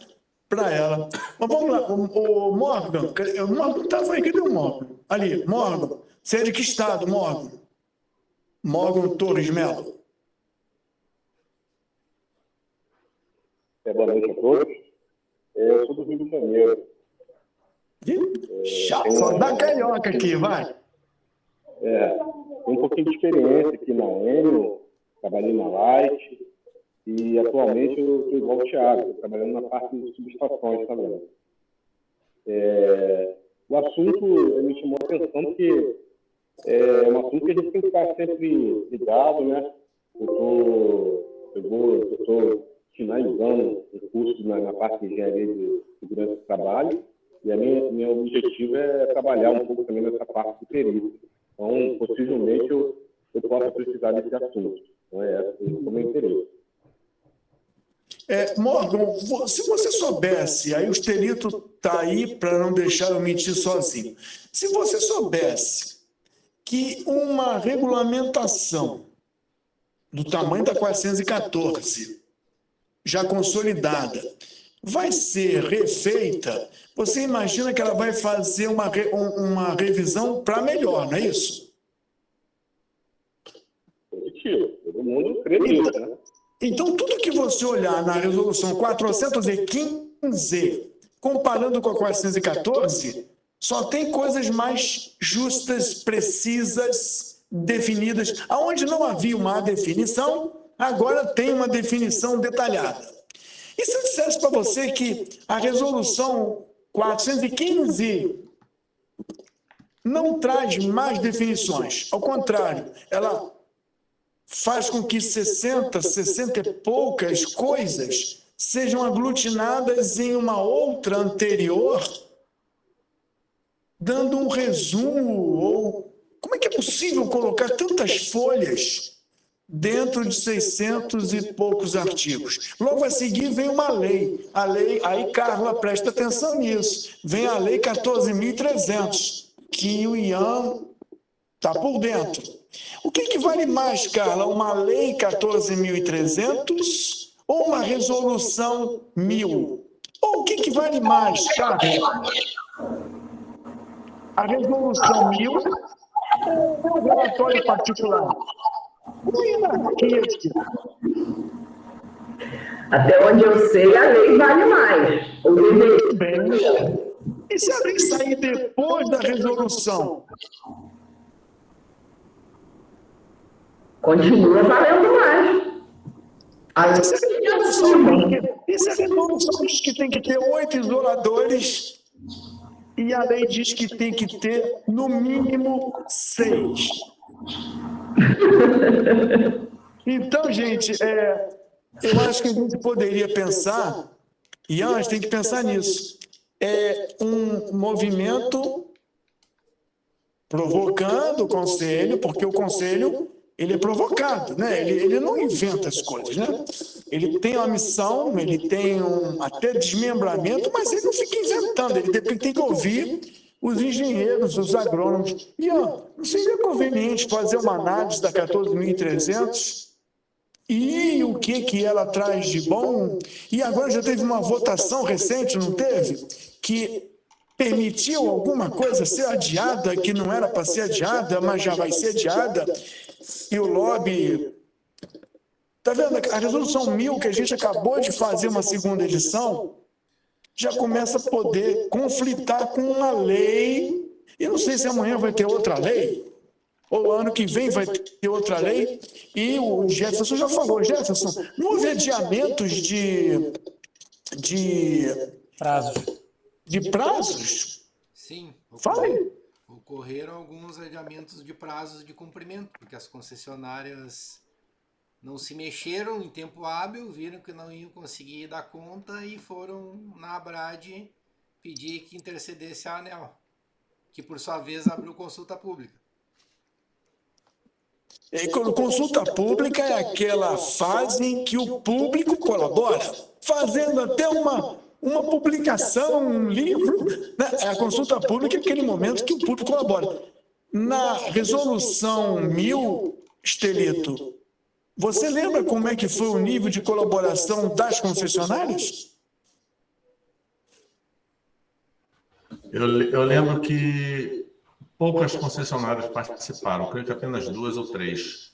Speaker 1: para ela. Mas vamos lá, o Morgan, o Morgan estava aí, cadê o Morgan? Ali, Morgan, você é de que estado, Morgan? Morgan Torres Melo.
Speaker 15: Boa noite a todos. Eu sou do Rio de Janeiro.
Speaker 1: Chato, só dá carioca aqui, vai.
Speaker 15: Tenho um pouquinho de experiência aqui na Enel, trabalhei na Light e atualmente eu estou igual o Thiago, trabalhando na parte de subestações também. O assunto me chamou a atenção porque é um assunto que a gente tem que estar sempre ligado, né? Eu estou finalizando o curso na parte de engenharia de segurança do trabalho e meu objetivo é trabalhar um pouco também nessa parte de perícia. Então, possivelmente, eu possa precisar desse assunto. Então, esse é o meu interesse.
Speaker 1: Morgan, se você soubesse, aí o Estelito está aí para não deixar eu mentir sozinho. Se você soubesse que uma regulamentação do tamanho da 414, já consolidada, vai ser refeita, você imagina que ela vai fazer uma revisão para melhor, não é isso?
Speaker 15: Positivo. Todo mundo acredita, né?
Speaker 1: Então, tudo que você olhar na resolução 415, comparando com a 414, só tem coisas mais justas, precisas, definidas. Aonde não havia uma definição, agora tem uma definição detalhada. E se eu dissesse para você que a resolução 415 não traz mais definições, ao contrário, ela faz com que 60 e poucas coisas sejam aglutinadas em uma outra anterior, dando um resumo, ou como é que é possível colocar tantas folhas dentro de 600 e poucos artigos? Logo a seguir vem uma lei. Aí, Carla, presta atenção nisso. Vem a lei 14.300, que o Ian está por dentro. O que vale mais, Carla? Uma lei 14.300 ou uma resolução 1000? Ou o que vale mais, Carla? A resolução 1000 ou um relatório particular?
Speaker 12: Até onde eu sei, a lei vale mais.
Speaker 1: Bem, e se a lei sair depois da resolução?
Speaker 12: Continua valendo mais.
Speaker 1: E se a resolução diz que tem que ter 8 isoladores e a lei diz que tem que ter, no mínimo, 6? Então, gente, eu acho que a gente poderia pensar, e a gente tem que pensar nisso, um movimento provocando o Conselho, porque o Conselho ele é provocado, né? Ele não inventa as coisas, né? Ele tem uma missão, ele tem até desmembramento, mas ele não fica inventando, ele tem que ouvir os engenheiros, os agrônomos. E não seria conveniente fazer uma análise da 14.300 e o que ela traz de bom? E agora já teve uma votação recente, não teve? Que permitiu alguma coisa ser adiada, que não era para ser adiada, mas já vai ser adiada. E o lobby... Está vendo? A resolução 1000, que a gente acabou de fazer uma segunda edição, já começa a poder conflitar com uma lei. E não sei se amanhã vai ter outra lei, ou ano que vem vai ter outra lei. E o Jefferson já falou, Jefferson, não houve adiamentos de prazos?
Speaker 7: Sim.
Speaker 1: Fale.
Speaker 7: Ocorreram alguns adiamentos de prazos de cumprimento, porque as concessionárias não se mexeram em tempo hábil, viram que não iam conseguir dar conta e foram na ABRAD pedir que intercedesse a ANEEL, que por sua vez abriu consulta pública.
Speaker 1: Consulta pública é aquela fase em que o público colabora, fazendo até uma publicação, um livro. Né? A consulta pública é aquele momento que o público colabora. Na resolução 1000, Estelito, você lembra como é que foi o nível de colaboração das concessionárias?
Speaker 4: Eu lembro que poucas concessionárias participaram, creio que apenas 2 ou 3.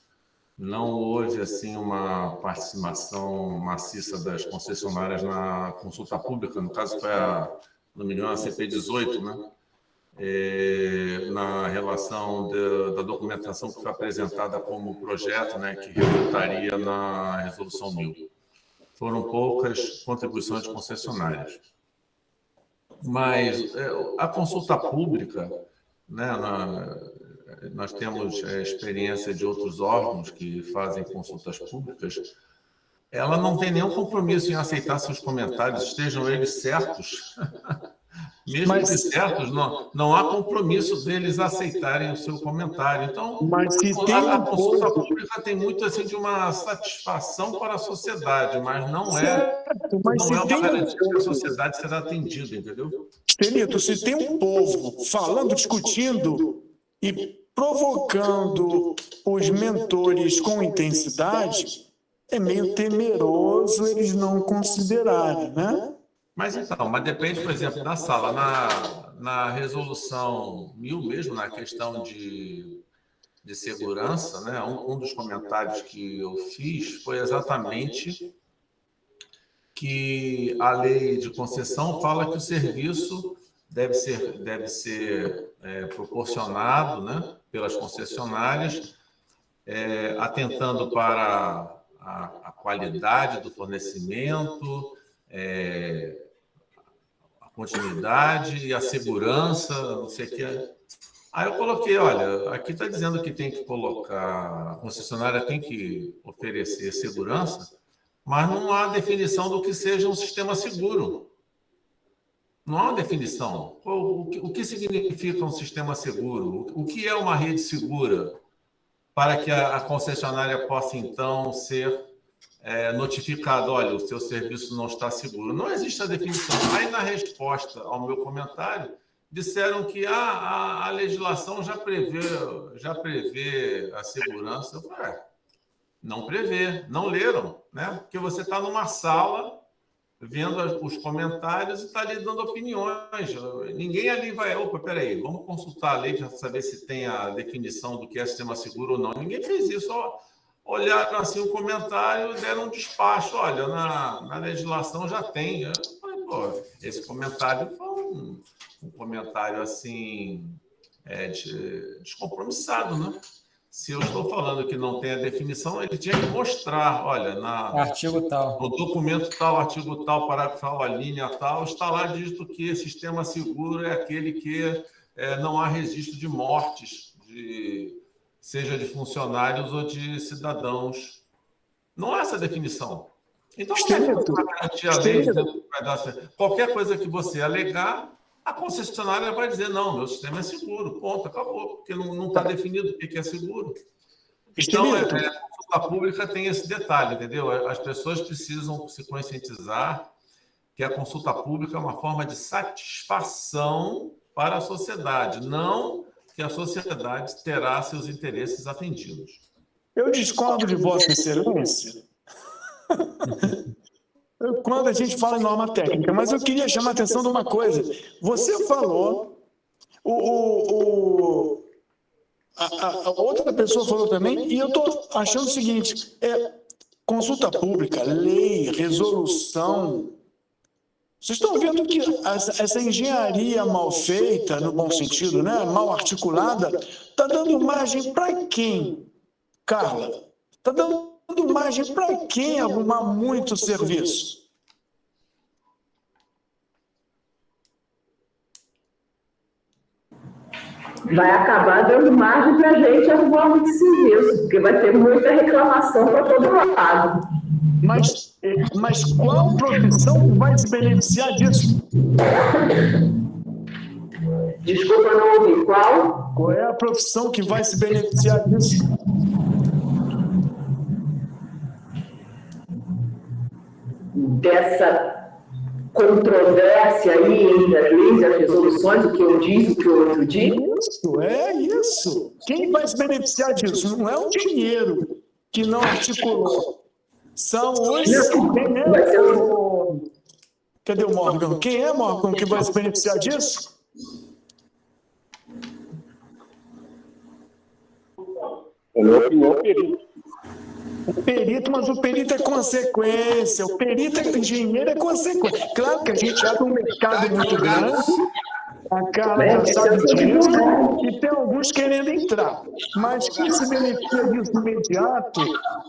Speaker 4: Não houve assim uma participação maciça das concessionárias na consulta pública. No caso foi não me engano, a CP18, né? Na relação da documentação que foi apresentada como projeto, né, que resultaria na resolução 1000. Foram poucas contribuições de concessionárias. Mas a consulta pública, né, nós temos experiência de outros órgãos que fazem consultas públicas, ela não tem nenhum compromisso em aceitar seus comentários, estejam eles certos. Mesmo que certos, não há compromisso deles aceitarem o seu comentário. Então, a consulta pública tem muito assim, de uma satisfação para a sociedade, mas não é uma garantia que a sociedade será atendida, entendeu?
Speaker 1: Estelito, se tem um povo falando, discutindo e provocando os mentores com intensidade, é meio temeroso eles não considerarem, né?
Speaker 4: Mas depende, por exemplo, da sala. Na resolução 1000 mesmo, na questão de segurança, né, um dos comentários que eu fiz foi exatamente que a lei de concessão fala que o serviço deve ser proporcionado, né, pelas concessionárias, atentando para a qualidade do fornecimento, a continuidade e a segurança, não sei o que. Aí eu coloquei, olha, aqui está dizendo que tem que colocar, a concessionária tem que oferecer segurança, mas não há definição do que seja um sistema seguro. Não há uma definição. O que significa um sistema seguro? O que é uma rede segura para que a concessionária possa, então, ser notificado, olha, o seu serviço não está seguro. Não existe a definição. Aí, na resposta ao meu comentário, disseram que a legislação já prevê a segurança. Eu falei, não prevê, não leram, né? Porque você está numa sala vendo os comentários e está ali dando opiniões. Ninguém ali vai, opa, peraí, vamos consultar a lei para saber se tem a definição do que é sistema seguro ou não. Ninguém fez isso, olharam assim o comentário e deram um despacho. Olha, na legislação já tem. Eu falei, pô, esse comentário foi um comentário assim, descompromissado, né? Se eu estou falando que não tem a definição, ele tinha que mostrar, olha,
Speaker 5: artigo tal,
Speaker 4: no documento tal, artigo tal, parágrafo tal, a linha tal, está lá dito que sistema seguro é aquele que não há registro de mortes, seja de funcionários ou de cidadãos. Não há essa definição. Então, não é garantir a lei dizendo que vai dar certo. Qualquer coisa que você alegar, a concessionária vai dizer, não, meu sistema é seguro, ponto, acabou, porque não está definido o que é seguro. Então, a consulta pública tem esse detalhe, entendeu? As pessoas precisam se conscientizar que a consulta pública é uma forma de satisfação para a sociedade, não que a sociedade terá seus interesses atendidos.
Speaker 1: Eu discordo de Vossa Excelência quando a gente fala em norma técnica, mas eu queria chamar a atenção de uma coisa. Você falou, a outra pessoa falou também, e eu estou achando o seguinte, consulta pública, lei, resolução. Vocês estão vendo que essa engenharia mal feita, no bom sentido, né, mal articulada, está dando margem para quem, Carla? Está dando margem para quem arrumar muito serviço?
Speaker 12: Vai acabar dando margem para a gente arrumar muito serviço, porque vai ter muita reclamação para todo lado.
Speaker 1: Mas qual profissão vai se beneficiar disso?
Speaker 12: Desculpa, não ouvi. Qual?
Speaker 1: Qual é a profissão que vai se beneficiar disso?
Speaker 12: dessa controvérsia aí entre as leis e as resoluções, o que um diz, o que o outro diz?
Speaker 1: Isso. Quem vai se beneficiar disso? Não é o dinheiro que não articulou. São os... Cadê o Morgan? Quem é, Morgan, que vai se beneficiar disso?
Speaker 15: Na minha opinião, o perito.
Speaker 1: O perito, mas o perito é consequência. O perito, o engenheiro é consequência. Claro que a gente abre um mercado muito grande, a Carla já sabe disso, e tem alguns querendo entrar. Mas quem se beneficia disso imediato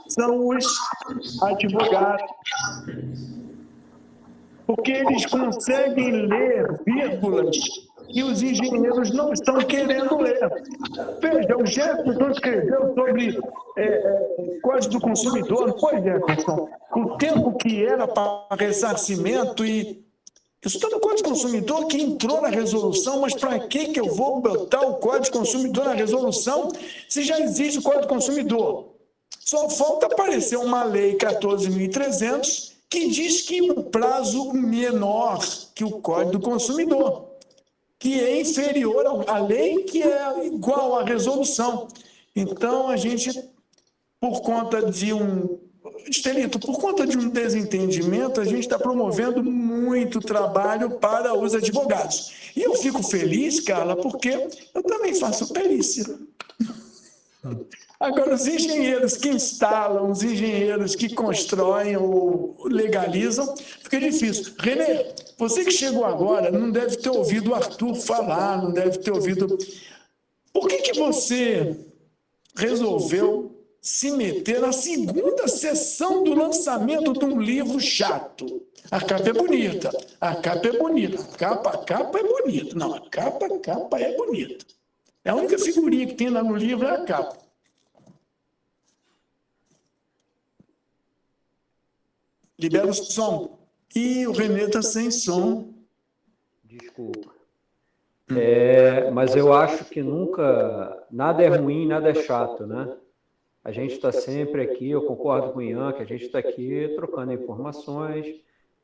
Speaker 1: são os advogados. Porque eles conseguem ler vírgulas que os engenheiros não estão querendo ler. Veja, o Jefferson escreveu sobre Código do Consumidor, não foi, Jefferson? O tempo que era para ressarcimento e... Isso está no Código do Consumidor que entrou na resolução, mas para que eu vou botar o Código do Consumidor na resolução se já existe o Código do Consumidor? Só falta aparecer uma lei 14.300 que diz que um prazo menor que o Código do Consumidor, que é inferior à lei, que é igual à resolução. Então, a gente, por conta de um... Estelito, por conta de um desentendimento, a gente está promovendo muito trabalho para os advogados. E eu fico feliz, Carla, porque eu também faço perícia. Agora, os engenheiros que instalam, os engenheiros que constroem ou legalizam, fica difícil. Renê, você que chegou agora não deve ter ouvido o Arthur falar, não deve ter ouvido... Por que você resolveu se meter na segunda sessão do lançamento de um livro chato? A capa é bonita, a capa é bonita, a capa é bonita. Não, a capa é bonita. É a única figurinha que tem lá no livro é a capa. Libera o som. Ih, o Renê está sem som.
Speaker 16: Desculpa. Mas eu acho que nunca... Nada é ruim, nada é chato, né? A gente está sempre aqui, eu concordo com o Ian, que a gente está aqui trocando informações,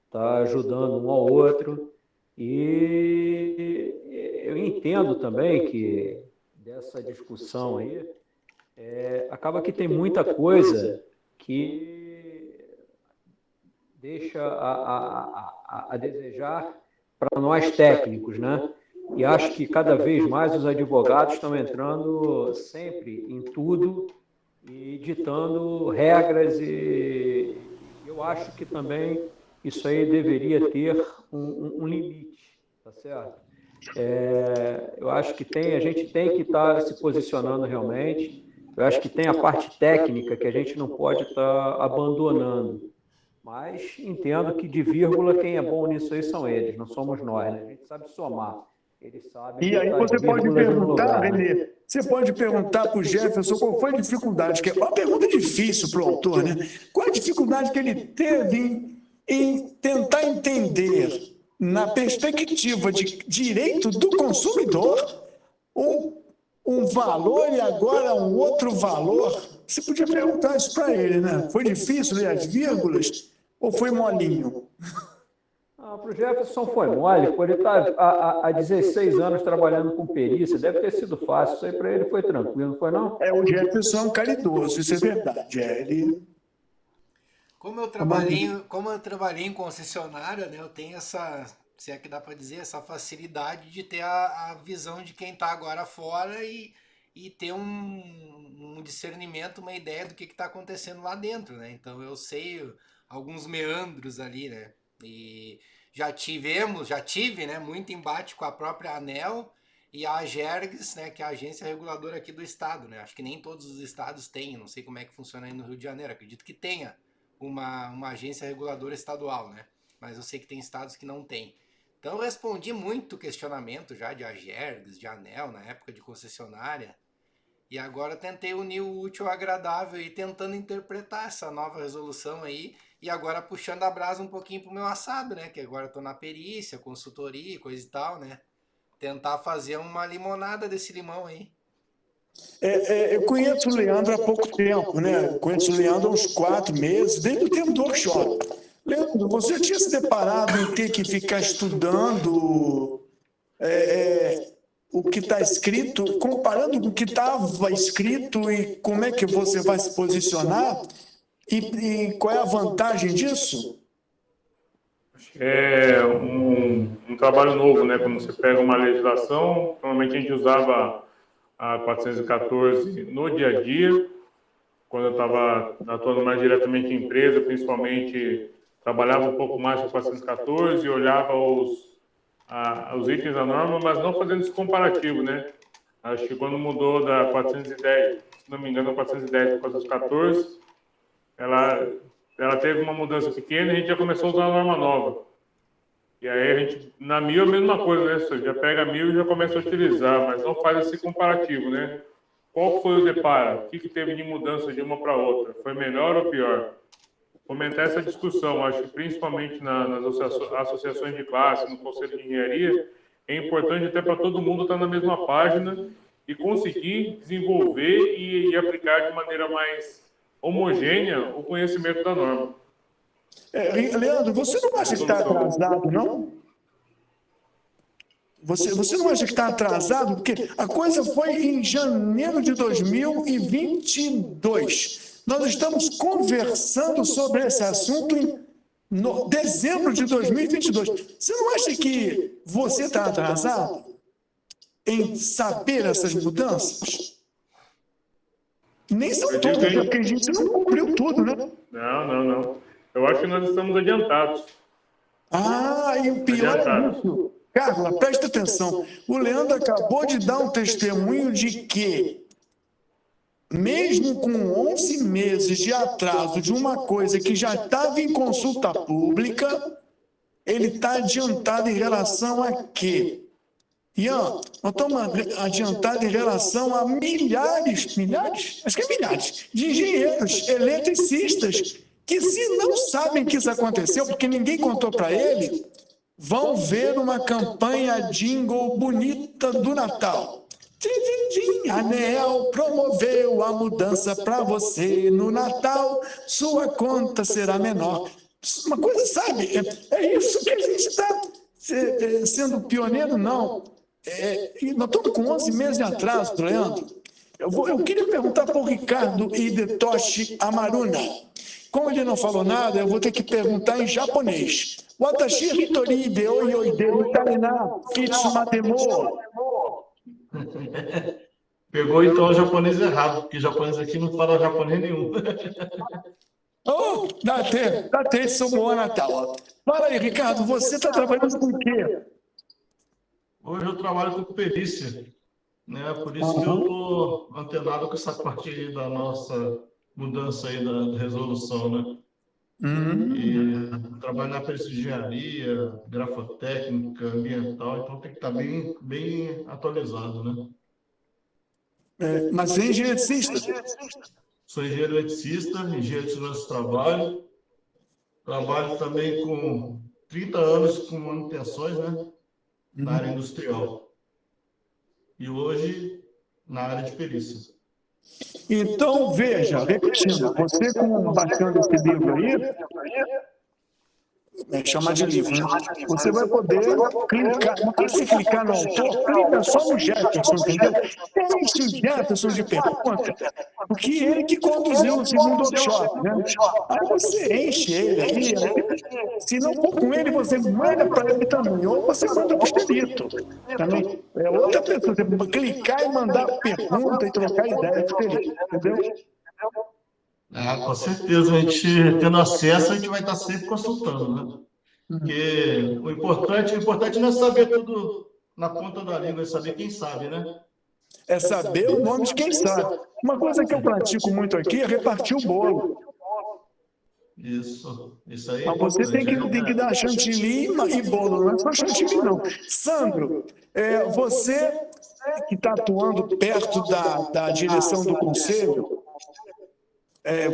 Speaker 16: está ajudando um ao outro. E eu entendo também que dessa discussão aí, acaba que tem muita coisa que deixa a desejar para nós técnicos, né? E acho que cada vez mais os advogados estão entrando sempre em tudo e ditando regras, e eu acho que também isso aí deveria ter um limite, tá certo? Eu acho que a gente tem que estar se posicionando realmente. Eu acho que tem a parte técnica que a gente não pode estar abandonando. Mas entendo que de vírgula quem é bom nisso aí são eles, não somos nós, né? A gente sabe somar. Eles sabem.
Speaker 1: E aí você pode perguntar, Renê, você pode perguntar para o Jefferson qual foi a dificuldade, que é uma pergunta difícil para o autor, né? Qual a dificuldade que ele teve em tentar entender, na perspectiva de direito do consumidor, um valor e agora um outro valor? Você podia perguntar isso para ele, né? Foi difícil ler as vírgulas ou foi molinho?
Speaker 16: Para o Jefferson foi mole, ele está há 16 anos trabalhando com perícia, deve ter sido fácil, isso aí para ele foi tranquilo, não foi não?
Speaker 1: O Jefferson é um caridoso, isso é verdade.
Speaker 7: Como eu trabalhei em concessionária, né, eu tenho essa, se é que dá para dizer, essa facilidade de ter a visão de quem está agora fora e ter um discernimento, uma ideia do que está acontecendo lá dentro, né? Então eu sei alguns meandros ali, né? E já tive, né, muito embate com a própria ANEEL e a AGERGS, né, que é a agência reguladora aqui do estado, né? Acho que nem todos os estados têm, não sei como é que funciona aí no Rio de Janeiro, acredito que tenha uma agência reguladora estadual, né? Mas eu sei que tem estados que não tem. Então eu respondi muito questionamento já de AGERGS, de ANEEL, na época de concessionária, e agora tentei unir o útil ao agradável e tentando interpretar essa nova resolução aí, e agora puxando a brasa um pouquinho pro meu assado, né? Que agora eu tô na perícia, consultoria, coisa e tal, né? Tentar fazer uma limonada desse limão aí.
Speaker 1: Eu conheço o Leandro há pouco tempo, né? Conheço o Leandro há uns 4 meses, desde o tempo do workshop. Leandro, você tinha se deparado em ter que ficar estudando o que está escrito, comparando com o que estava escrito e como é que você vai se posicionar? E qual é a vantagem disso?
Speaker 2: É um trabalho novo, né? Quando você pega uma legislação, normalmente a gente usava a 414 no dia a dia, quando eu estava atuando mais diretamente em empresa, principalmente trabalhava um pouco mais com a 414 e olhava os itens da norma, mas não fazendo esse comparativo, né? Acho que quando mudou da 410, se não me engano, a 410 para 414, ela teve uma mudança pequena e a gente já começou a usar a norma nova. E aí a gente, na 1000 é a mesma coisa, né? Você já pega 1000 e já começa a utilizar, mas não faz esse comparativo, né? Qual foi o deparo? O que teve de mudança de uma para outra? Foi melhor ou pior? Fomentar essa discussão, acho que principalmente nas associações de classe, no Conselho de Engenharia, é importante até para todo mundo estar na mesma página e conseguir desenvolver e aplicar de maneira mais homogênea o conhecimento da norma.
Speaker 1: Leandro, você não acha que está atrasado, não? Você não acha que está atrasado? Porque a coisa foi em janeiro de 2022. Nós estamos conversando sobre esse assunto em dezembro de 2022. Você não acha que você está atrasado em saber essas mudanças? Nem são todas, porque a gente não cumpriu tudo, né?
Speaker 2: Não. Eu acho que nós estamos adiantados.
Speaker 1: E o pior é isso. Carla, presta atenção. O Leandro acabou de dar um testemunho de que, mesmo com 11 meses de atraso de uma coisa que já estava em consulta pública, ele está adiantado em relação a quê? Ian, nós estamos adiantados em relação a milhares, acho que é milhares, de engenheiros eletricistas que, se não sabem que isso aconteceu, porque ninguém contou para ele, vão ver uma campanha jingle bonita do Natal. A ANEEL promoveu a mudança para você no Natal, sua conta será menor. Uma coisa, sabe, é isso que a gente está sendo pioneiro, não. Nós estamos com 11 meses de atraso, Leandro. Eu queria perguntar para o Ricardo Hidetoshi Amaruna. Como ele não falou nada, eu vou ter que perguntar em japonês. Watashi hitori de oioide utainá kitsumademo.
Speaker 17: Pegou então o japonês errado, porque japonês aqui não fala japonês nenhum.
Speaker 1: Date, sou boa Natal. Fala aí, Ricardo, você está trabalhando com o quê?
Speaker 17: Hoje eu trabalho com perícia, né? Por isso que eu estou antenado com essa parte aí da nossa mudança aí da resolução, né? E trabalho na perícia de engenharia, grafotécnica, ambiental, então tem que estar bem atualizado, né?
Speaker 1: Mas você é engenheiro eletricista?
Speaker 17: Sou engenheiro eletricista, engenheiro de segurança do trabalho. Trabalho também com 30 anos com manutenções, né? Na área industrial. E hoje, na área de perícia.
Speaker 1: Então, veja, repetindo, você baixando esse livro aí, chama de livro, né? Você vai poder clicar, não precisa clicar no autor, clica só no Jefferson, entendeu? Enche o Jefferson de pergunta, porque ele que conduziu o segundo workshop, né? Aí você enche ele aí, se não for com ele, você manda para ele também, ou você manda para o Felipe também. É outra pessoa, você pode clicar e mandar pergunta e trocar ideia com o Felipe, entendeu?
Speaker 17: Com certeza, a gente tendo acesso, a gente vai estar sempre consultando, né? Porque o importante não é saber tudo na ponta da língua, é saber quem sabe, né?
Speaker 1: É saber o nome de quem sabe. Uma coisa que eu pratico muito aqui é repartir o bolo.
Speaker 17: Isso aí.
Speaker 1: Mas você tem que dar chantilly e bolo, não é só chantilly, não. Sandro, você que está atuando perto da direção do conselho,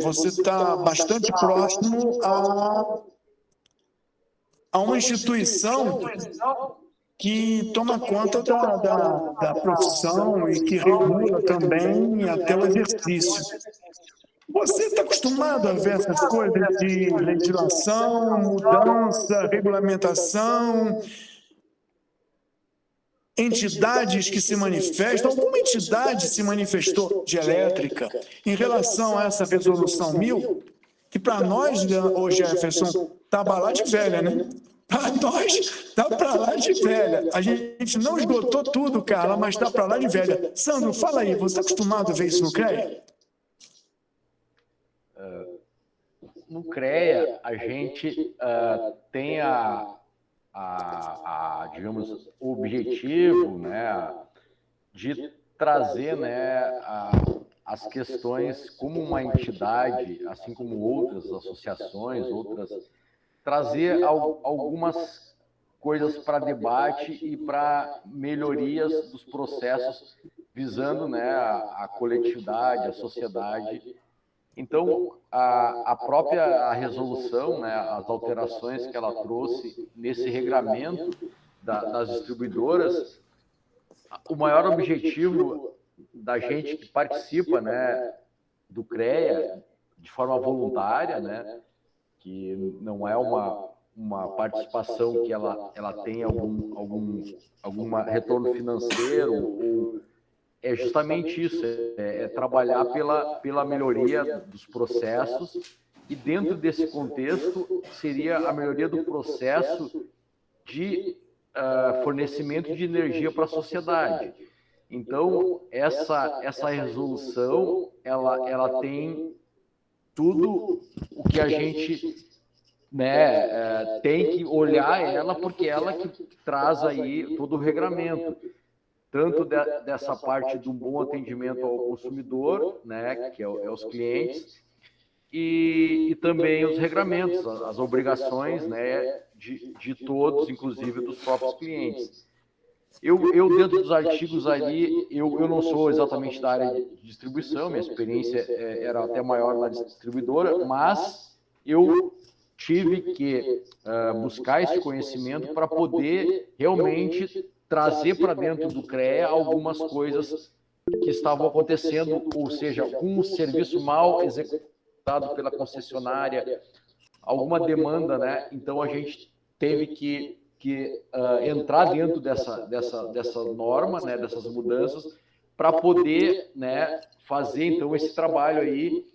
Speaker 1: você está bastante próximo a uma instituição que toma conta da profissão e que regula também até o exercício. Você está acostumado a ver essas coisas de legislação, mudança, regulamentação, entidades que se manifestam? Alguma entidade se manifestou de elétrica em relação a essa resolução 1000? Que para nós, ô Jefferson, está para lá de velha, né? Para nós, está para lá de velha. A gente não esgotou tudo, Carla, mas está para lá de velha. Sandro, fala aí, você está acostumado a ver isso no CREA?
Speaker 9: No CREA, a gente tem digamos, o objetivo, né, de trazer, né, as questões como uma entidade, assim como outras associações, trazer algumas coisas para debate e para melhorias dos processos, visando, né, a coletividade, a sociedade. Então, a própria resolução, né, as alterações que ela trouxe nesse regramento das distribuidoras, o maior objetivo da gente que participa, né, do CREA de forma voluntária, né, que não é uma participação que ela tem algum retorno financeiro, ou é justamente isso, é trabalhar pela melhoria dos processos, e dentro desse contexto seria a melhoria do processo de fornecimento de energia para a sociedade. Então, essa resolução, ela tem tudo o que a gente, né, tem que olhar ela, porque ela que traz aí todo o regramento, tanto dessa parte do bom atendimento ao consumidor, né, que é os clientes, e também os regramentos, as obrigações, né, de todos, inclusive dos próprios clientes. Eu dentro dos artigos ali, eu não sou exatamente da área de distribuição, minha experiência era até maior na distribuidora, mas eu tive que buscar esse conhecimento para poder realmente trazer para dentro do CREA algumas coisas que estavam acontecendo, ou seja, um serviço mal executado pela concessionária, alguma demanda, né? Então a gente teve que entrar dentro dessa norma, né, dessas mudanças, para poder, né, fazer então esse trabalho aí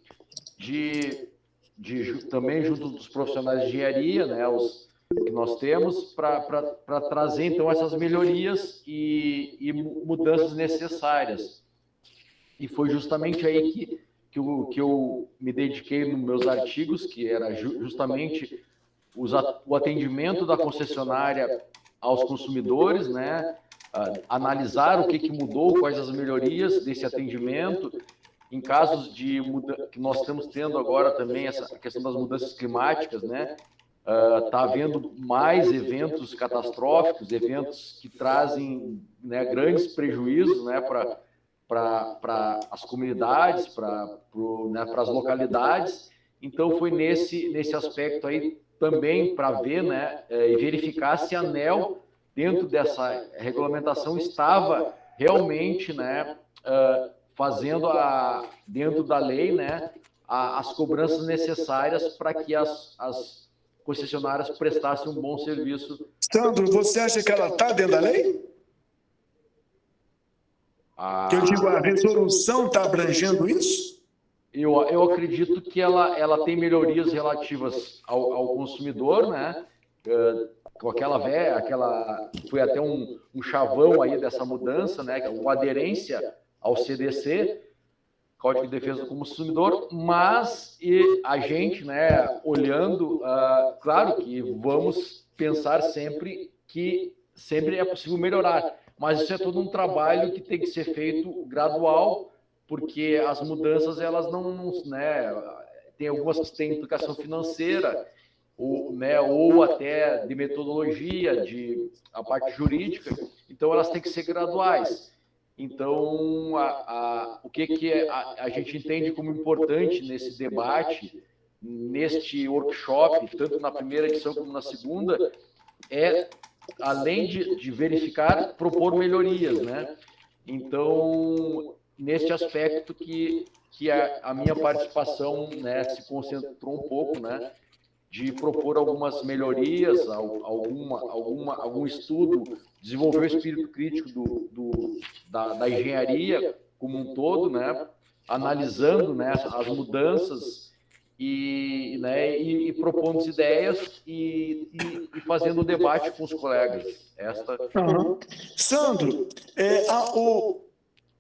Speaker 9: também junto dos profissionais de engenharia, né, os que nós temos, para trazer então essas melhorias e mudanças necessárias. E foi justamente aí que eu me dediquei nos meus artigos, que era justamente o atendimento da concessionária aos consumidores, né? Analisar o que mudou, quais as melhorias desse atendimento. Em casos que nós estamos tendo agora também essa questão das mudanças climáticas, né? Está havendo mais eventos catastróficos, eventos que trazem, né, grandes prejuízos, né, para as comunidades, para as localidades. Então, foi nesse aspecto aí também para ver, né, e verificar se a ANEEL, dentro dessa regulamentação, estava realmente, né, fazendo dentro da lei, né, as cobranças necessárias para que as concessionárias prestassem um bom serviço.
Speaker 1: Sandro, você acha que ela está dentro da lei? Que eu digo, a resolução está abrangendo isso?
Speaker 9: Eu acredito que ela tem melhorias relativas ao consumidor, né? Com aquela foi até um chavão aí dessa mudança, né? Com aderência ao CDC, Código de Defesa do Consumidor, mas a gente, né, olhando, claro que vamos pensar sempre que sempre é possível melhorar, mas isso é todo um trabalho que tem que ser feito gradual, porque as mudanças, elas não, né, tem algumas que têm implicação financeira, ou até de metodologia, a parte jurídica, então elas têm que ser graduais. Então, o que a gente entende como importante nesse debate, neste workshop, tanto na primeira edição como na segunda, é, além de verificar, propor melhorias, né? Então, neste aspecto que que a minha participação, né, se concentrou um pouco, né, de propor algumas melhorias, algum estudo, desenvolver o espírito crítico da engenharia como um todo, né, analisando, né, as mudanças e propondo ideias e fazendo debate com os colegas.
Speaker 18: Sandro,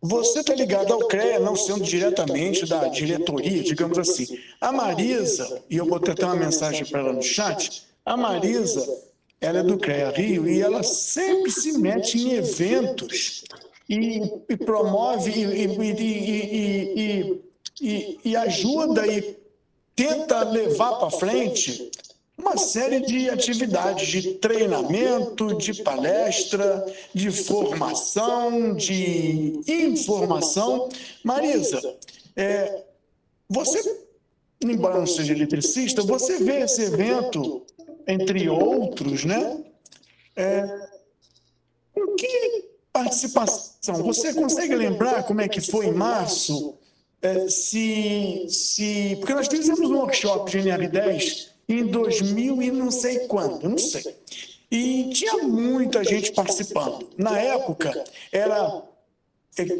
Speaker 18: você está ligado ao CREA, não sendo diretamente da diretoria, digamos assim. A Marisa, e eu vou tentar uma mensagem para ela no chat, a Marisa, ela é do CREA Rio e ela sempre se mete em eventos e promove e ajuda e tenta levar para frente uma série de atividades de treinamento, de palestra, de formação, de informação. Marisa, você, embora não seja eletricista, você vê esse evento, entre outros, né? Com que participação? Você consegue lembrar como é que foi em março? Porque nós fizemos um workshop de NR10 em 2000 e não sei quando, não sei. E tinha muita gente participando. Na época, era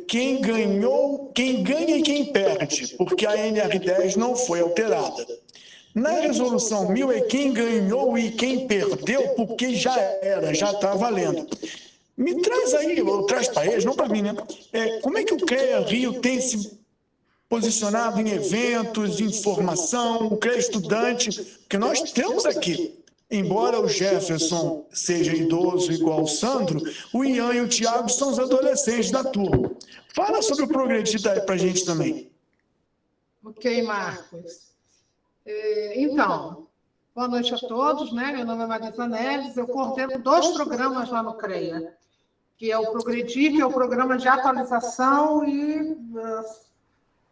Speaker 18: quem ganha e quem perde, porque a NR10 não foi alterada. Na resolução 1000 é quem ganhou e quem perdeu, porque já está valendo. Me traz aí, ou traz para eles, não para mim, né? Como é que o CREA Rio tem se posicionado em eventos, de informação, o CREA Estudante, porque nós temos aqui, embora o Jefferson seja idoso igual o Sandro, o Ian e o Tiago são os adolescentes da turma. Fala sobre o Progredir para a gente também.
Speaker 3: Ok, Marcos. Então, boa noite a todos, né? Meu nome é Marisa Neves, eu coordeno 2 programas lá no CREA, que é o Progredir, que é o programa de atualização e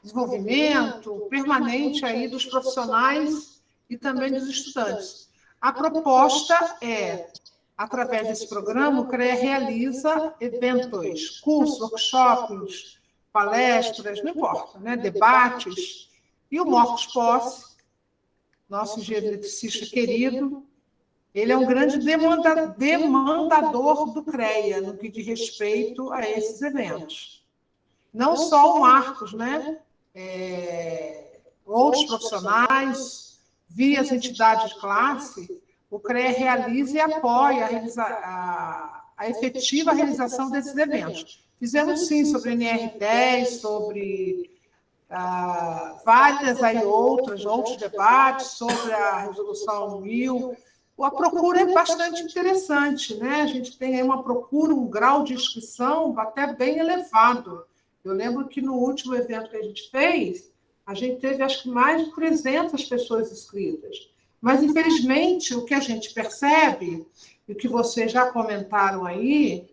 Speaker 3: desenvolvimento permanente aí dos profissionais e também dos estudantes. A proposta é, através desse programa, o CREA realiza eventos, cursos, workshops, palestras, não importa, né? Debates. E o Marcos Posse, nosso engenheiro eletricista querido, ele é um grande demandador do CREA no que diz respeito a esses eventos. Não só o Marcos, né? Outros profissionais, via as entidades de classe, o CREA realiza e apoia a efetiva realização desses eventos. Fizemos, sim, sobre NR10, sobre várias aí outros debates, sobre a resolução 1000. A procura é bastante interessante, né? A gente tem aí uma procura, um grau de inscrição até bem elevado. Eu lembro que no último evento que a gente fez, a gente teve, acho que, mais de 300 pessoas inscritas. Mas, infelizmente, o que a gente percebe, e o que vocês já comentaram aí,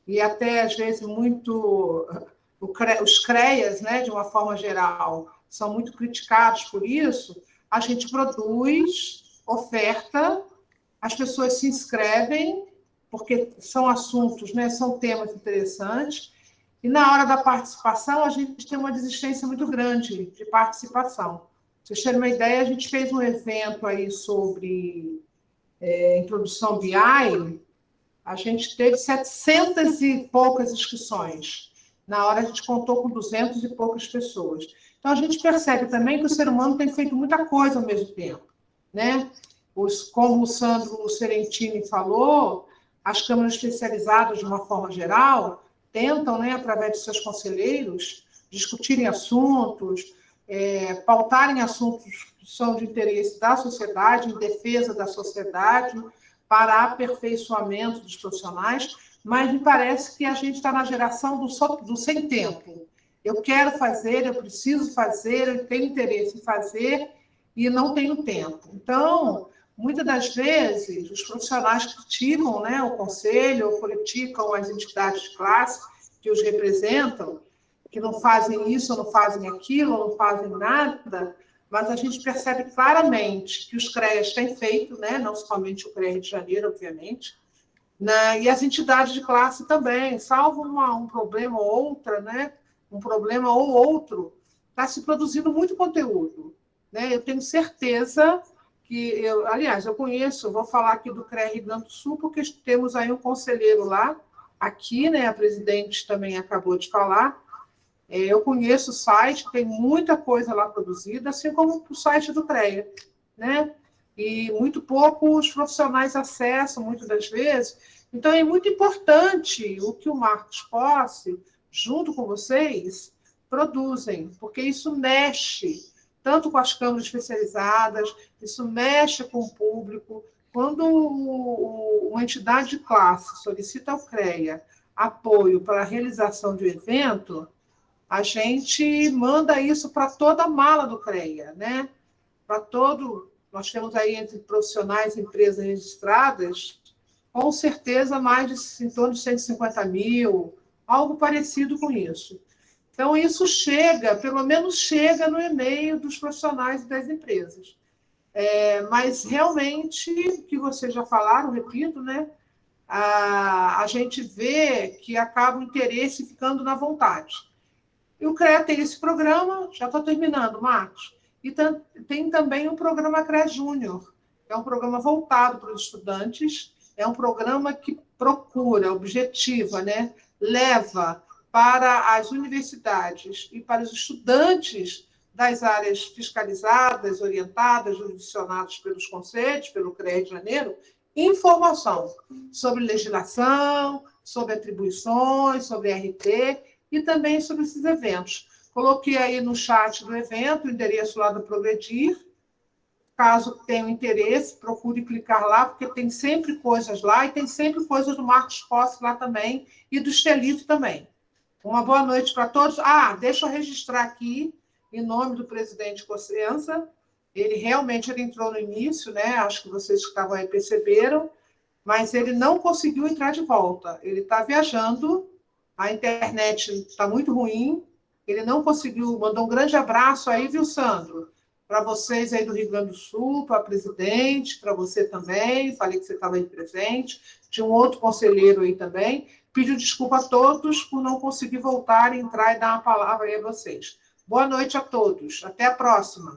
Speaker 3: e até, às vezes, muito... Os CREAs, né, de uma forma geral, são muito criticados por isso, a gente produz oferta, as pessoas se inscrevem, porque são assuntos, né, são temas interessantes, e na hora da participação, a gente tem uma desistência muito grande de participação. Pra vocês terem uma ideia, a gente fez um evento aí sobre introdução BI, a gente teve 700 e poucas inscrições. Na hora, a gente contou com 200 e poucas pessoas. Então, a gente percebe também que o ser humano tem feito muita coisa ao mesmo tempo, né? Como o Sandro Serentini falou, as câmaras especializadas, de uma forma geral, tentam, né, através de seus conselheiros, discutirem assuntos, pautarem assuntos que são de interesse da sociedade, em defesa da sociedade, para aperfeiçoamento dos profissionais, mas me parece que a gente está na geração do sem tempo. Eu quero fazer, eu preciso fazer, eu tenho interesse em fazer e não tenho tempo. Então, muitas das vezes, os profissionais criticam, né, o conselho, ou criticam as entidades de classe que os representam, que não fazem isso, ou não fazem aquilo, ou não fazem nada, mas a gente percebe claramente que os CREAs têm feito, né, não somente o CREA Rio de Janeiro, obviamente, né, e as entidades de classe também, salvo um problema ou outra, né, um problema ou outro, está se produzindo muito conteúdo, né? Eu tenho certeza que, aliás, eu conheço, vou falar aqui do CREA Rio Grande do Sul, porque temos aí um conselheiro lá, aqui, né? A presidente também acabou de falar. Eu conheço o site, tem muita coisa lá produzida, assim como o site do CREA, né? E muito pouco os profissionais acessam, muitas das vezes. Então, é muito importante o que o Marcos Posse, junto com vocês, produzem, porque isso mexe tanto com as câmaras especializadas, isso mexe com o público. Quando uma entidade de classe solicita ao CREA apoio para a realização de um evento, a gente manda isso para toda a mala do CREA, né? Para todo... Nós temos aí entre profissionais e empresas registradas, com certeza mais de em torno de 150 mil, algo parecido com isso. Então, isso chega, pelo menos chega no e-mail dos profissionais e das empresas. Mas, realmente, o que vocês já falaram, repito, né? A gente vê que acaba o interesse ficando na vontade. E o CREA tem esse programa, já estou terminando, Marcos, e tem também o programa CREA Júnior, que é um programa voltado para os estudantes, é um programa que procura, objetiva, né? Leva para as universidades e para os estudantes das áreas fiscalizadas, orientadas, jurisdicionadas pelos conselhos, pelo CREA Rio de Janeiro, informação sobre legislação, sobre atribuições, sobre RT e também sobre esses eventos. Coloquei aí no chat do evento o endereço lá do Progredir. Caso tenha interesse, procure clicar lá, porque tem sempre coisas lá e tem sempre coisas do Marcos Posse lá também e do Estelito também. Uma boa noite para todos. Deixa eu registrar aqui, em nome do presidente Cossenza. Ele entrou no início, né? Acho que vocês que estavam aí perceberam, mas ele não conseguiu entrar de volta. Ele está viajando, a internet está muito ruim, ele não conseguiu. Mandou um grande abraço aí, viu, Sandro? Para vocês aí do Rio Grande do Sul, para a presidente, para você também, falei que você estava aí presente, tinha um outro conselheiro aí também, pediu desculpa a todos por não conseguir voltar, entrar e dar uma palavra aí a vocês. Boa noite a todos, até a próxima.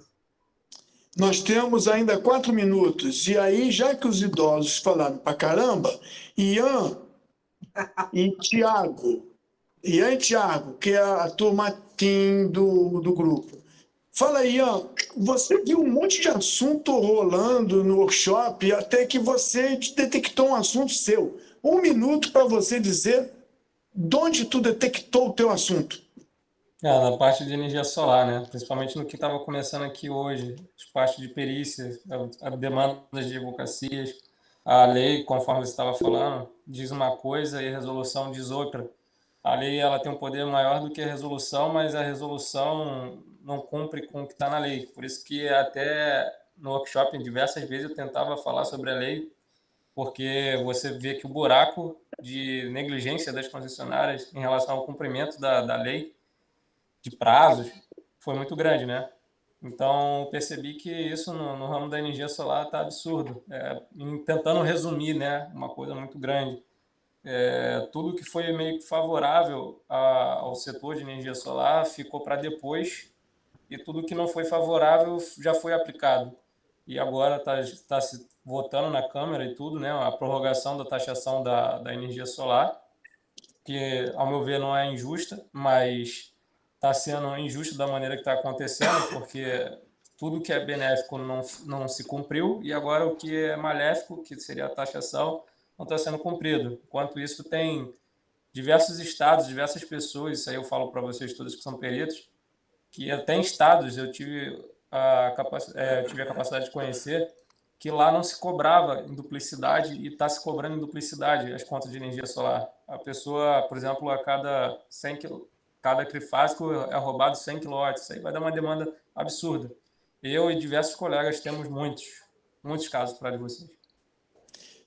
Speaker 18: Nós temos ainda 4 minutos, e aí, já que os idosos falaram pra caramba, Ian e Tiago, que é a turma team do grupo. Fala aí, Ian, você viu um monte de assunto rolando no workshop até que você detectou um assunto seu. 1 minuto para você dizer de onde tu detectou o teu assunto.
Speaker 5: Na parte de energia solar, né? Principalmente no que estava começando aqui hoje, as partes de perícia, a demanda de advocacias, a lei, conforme você estava falando, diz uma coisa e a resolução diz outra. A lei ela tem um poder maior do que a resolução, mas a resolução não cumpre com o que está na lei. Por isso que até no workshop, diversas vezes, eu tentava falar sobre a lei, porque você vê que o buraco de negligência das concessionárias em relação ao cumprimento da lei, de prazos, foi muito grande, né? Então, percebi que isso no ramo da energia solar está absurdo. Tentando resumir, né, uma coisa muito grande. Tudo que foi meio que favorável ao setor de energia solar ficou para depois, e tudo que não foi favorável já foi aplicado. E agora está se votando na Câmara e tudo, né, a prorrogação da taxação da energia solar, que, ao meu ver, não é injusta, mas está sendo injusto da maneira que está acontecendo, porque tudo que é benéfico não se cumpriu, e agora o que é maléfico, que seria a taxação, não está sendo cumprido. Enquanto isso, tem diversos estados, diversas pessoas, isso aí eu falo para vocês todos que são peritos, que até em estados eu tive a capacidade de conhecer, que lá não se cobrava em duplicidade e está se cobrando em duplicidade as contas de energia solar. A pessoa, por exemplo, a cada 100 cada trifásico é roubado 100 kW. Isso aí vai dar uma demanda absurda. Eu e diversos colegas temos muitos casos para vocês.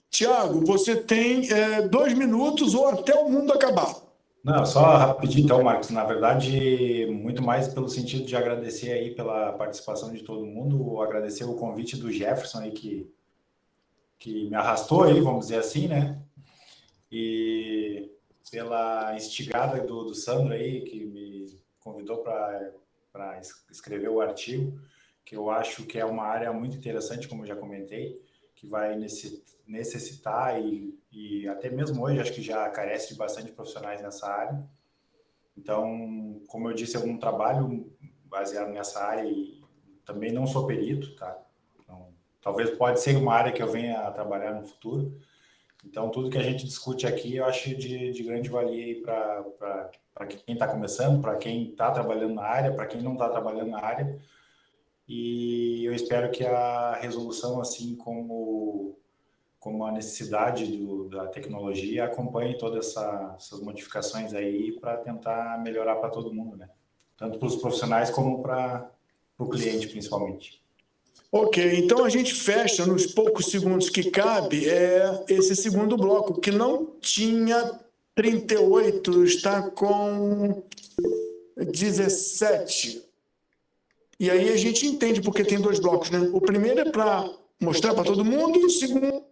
Speaker 18: Tiago, você tem 2 minutos ou até o mundo acabar.
Speaker 8: Não, só rapidinho então, Marcos. Na verdade, muito mais pelo sentido de agradecer aí pela participação de todo mundo, agradecer o convite do Jefferson aí que me arrastou aí, vamos dizer assim, né? E pela instigada do Sandro aí, que me convidou para escrever o artigo, que eu acho que é uma área muito interessante, como eu já comentei, que vai necessitar e até mesmo hoje acho que já carece de bastante profissionais nessa área. Então, como eu disse, eu não trabalho baseado nessa área e também não sou perito, tá? Então, talvez pode ser uma área que eu venha a trabalhar no futuro. Então, tudo que a gente discute aqui, eu acho de grande valia para quem está começando, para quem está trabalhando na área, para quem não está trabalhando na área. E eu espero que a resolução, assim como a necessidade da tecnologia, acompanhe todas essas modificações aí para tentar melhorar para todo mundo, né? Tanto para os profissionais como para o cliente, principalmente.
Speaker 18: Ok, então a gente fecha nos poucos segundos que cabe esse segundo bloco, que não tinha 38, está com 17. E aí a gente entende porque tem 2 blocos, né? O primeiro é para mostrar para todo mundo e o segundo